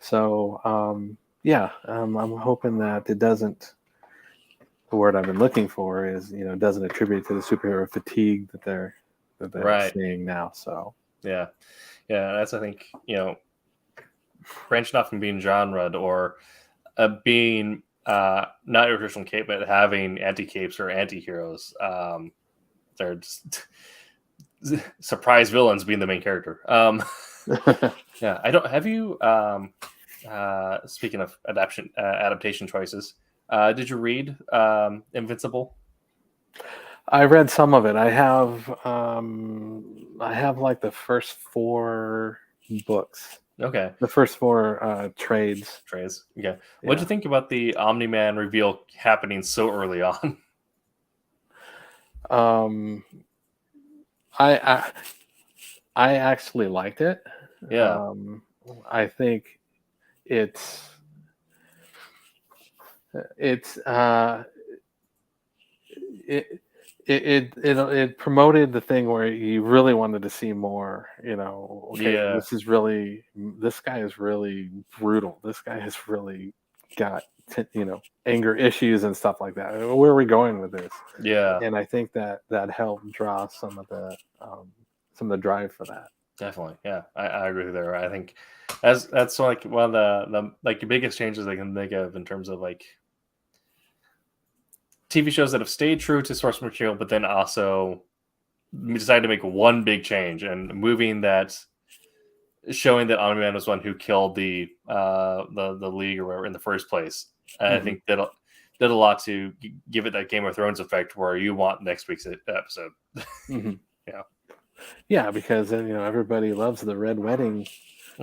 So I'm hoping that it doesn't. The word I've been looking for is, doesn't attribute to the superhero fatigue that they're seeing now. So that's, I think, branching off from being genred or being not a traditional cape, but having anti-capes or anti-heroes. They're just surprise villains being the main character. I don't have you. Speaking of adaptation choices, did you read Invincible? I read some of it. I have like the first 4 books. Okay. The first 4 trades. Okay. What'd you think about the Omni-Man reveal happening so early on? I actually liked it. Yeah. I think it promoted the thing where you really wanted to see more. This guy is really brutal. This guy has really got anger issues and stuff like that. Where are we going with this? Yeah. And I think that helped draw some of the drive for that. Definitely. Yeah, I agree with you there. I think that's like one of the biggest changes I can think of in terms of like TV shows that have stayed true to source material, but then also decided to make one big change and showing that Omni-Man was one who killed the League or whatever in the first place. And I think that did a lot to give it that Game of Thrones effect where you want next week's episode. Yeah, because everybody loves the red wedding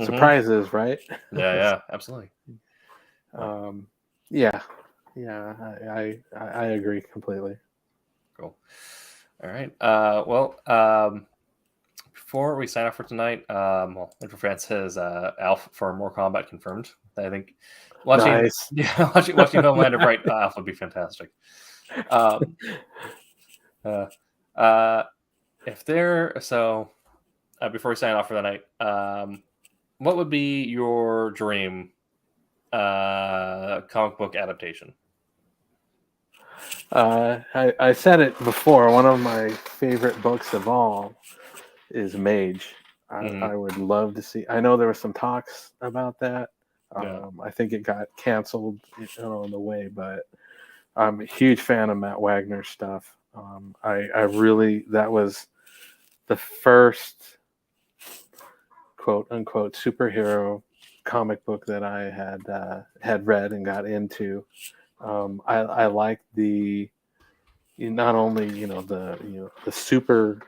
surprises, right? Yeah, absolutely. I agree completely. Cool. All right. Before we sign off for tonight, Info Fan says Alf for more combat confirmed. I think watching Homelander fight Alf would be fantastic. Before we sign off for the night, what would be your dream comic book adaptation? I said it before. One of my favorite books of all is Mage. I would love to see. I know there were some talks about that. I think it got canceled on the way, but I'm a huge fan of Matt Wagner's stuff. That was the first quote unquote superhero comic book that I had read and got into. I like the not only the super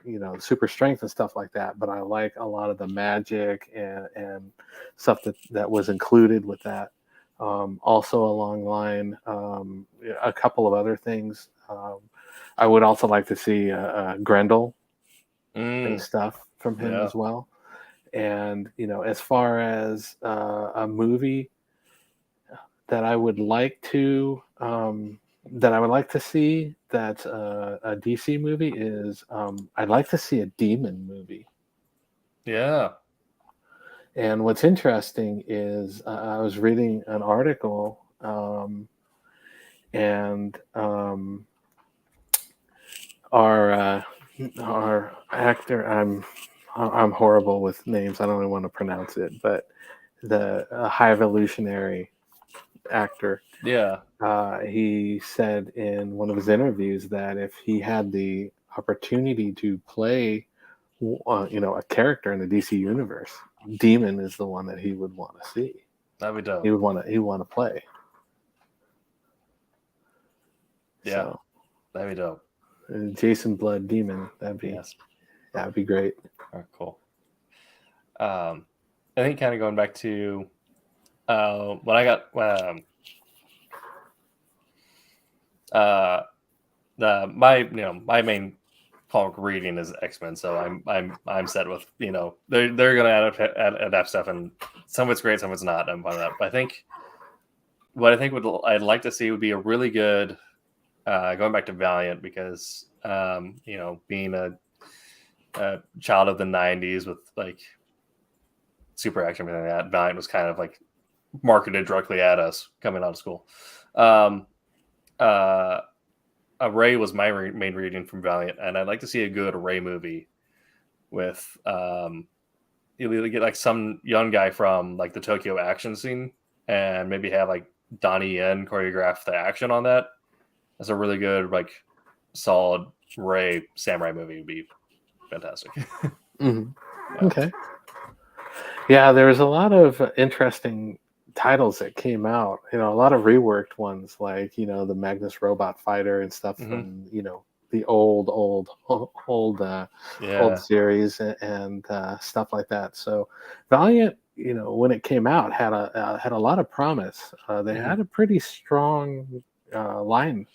strength and stuff like that, but I like a lot of the magic and stuff that was included with that. Also along the line, a couple of other things. I would also like to see Grendel and stuff from him Yeah. as well. And as far as a movie that I would like to see that's a DC movie is I'd like to see a demon movie. Yeah. And what's interesting is I was reading an article and our actor, I'm horrible with names. I don't even want to pronounce it, but the High Evolutionary actor, Yeah. he said in one of his interviews that if he had the opportunity to play, a character in the DC universe, Demon is the one that he would want to see. That'd be dope. He would want to play. Yeah. So, That'd be dope. Jason Blood Demon. That'd be great. All right, cool. I think kind of going back to when I got my main comic reading is X-Men, so I'm set with they're gonna adapt stuff, and some of it's great, some of it's not. I'm fine with that. But I'd like to see would be a really good going back to Valiant, because being a child of the 90s with like super action and everything like that, Valiant was kind of like marketed directly at us coming out of school. Ray was my main reading from Valiant, and I'd like to see a good Ray movie with you get like some young guy from like the Tokyo action scene, and maybe have like Donnie Yen choreograph the action on that. That's a really good, like, solid Ray samurai movie. Would be fantastic. Mm-hmm. Yeah. Okay. Yeah, there was a lot of interesting titles that came out. A lot of reworked ones, like the Magnus Robot Fighter and stuff from the old series and stuff like that. So Valiant, when it came out, had a lot of promise. They had a pretty strong line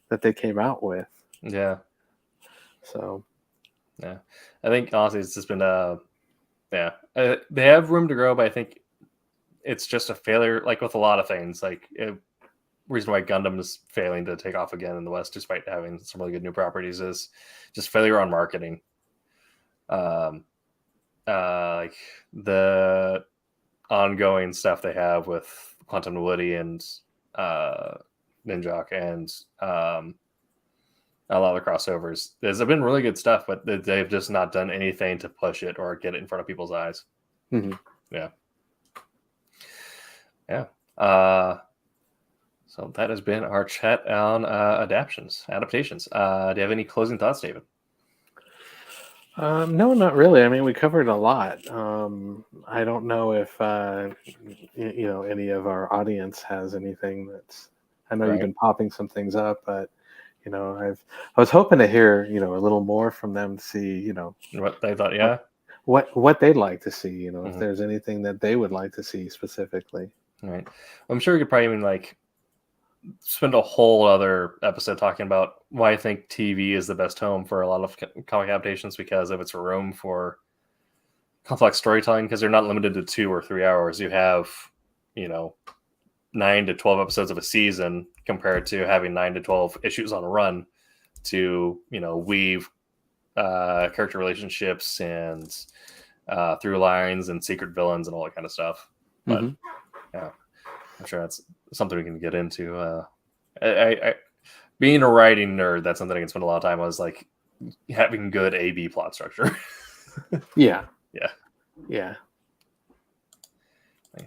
that they came out with. Yeah. So yeah, I think honestly it's just been they have room to grow, but I think it's just a failure, like with a lot of things. Like reason why Gundam is failing to take off again in the West, despite having some really good new properties, is just failure on marketing. Like the ongoing stuff they have with Quantum Woody and Ninjak and a lot of the crossovers. There's been really good stuff, but they've just not done anything to push it or get it in front of people's eyes. Mm-hmm. Yeah. So that has been our chat on adaptations. Do you have any closing thoughts, David? No, not really. I mean, we covered a lot. I don't know if any of our audience has anything that's. I know you've been popping some things up, but I was hoping to hear a little more from them to see what they thought. Yeah, what they'd like to see. If there's anything that they would like to see specifically. Right. I'm sure we could probably even like spend a whole other episode talking about why I think TV is the best home for a lot of comic adaptations, because of its room for complex storytelling, because they're not limited to 2 or 3 hours. You have 9 to 12 episodes of a season compared to having 9 to 12 issues on a run to weave character relationships and through lines and secret villains and all that kind of stuff. But yeah, I'm sure that's something we can get into. I being a writing nerd, that's something I can spend a lot of time on, is like having good A/B plot structure. Yeah.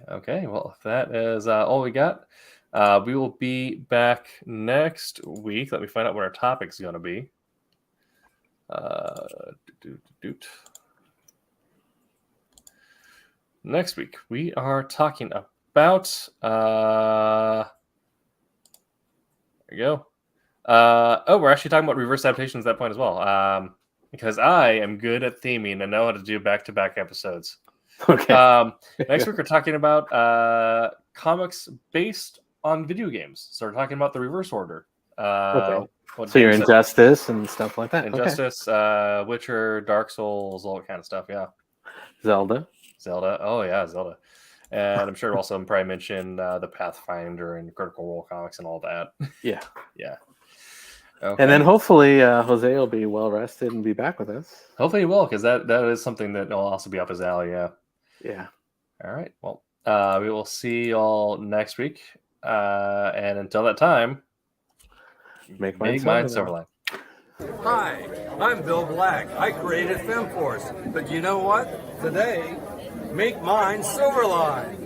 Okay, well, if that is all we got, we will be back next week. Let me find out what our topic's going to be. Next week, we are talking about. There you go. We're actually talking about reverse adaptations at that point as well. Because I am good at theming and know how to do back-to-back episodes. Okay. Next week, we're talking about comics based on video games. So we're talking about the reverse order. Okay. So you're Injustice and stuff like that. Injustice, Witcher, Dark Souls, all that kind of stuff. Yeah. Zelda. Oh yeah, Zelda. And I'm sure we'll also probably mention the Pathfinder and Critical Role comics and all that. Yeah. Yeah. Okay. And then hopefully Jose will be well rested and be back with us. Hopefully he will, because that is something that will also be up his alley. Yeah. Yeah. All right. Well, we will see y'all next week. And until that time, Make mine Silverline. Hi, I'm Bill Black. I created FemForce. But you know what? Today, make mine Silverline.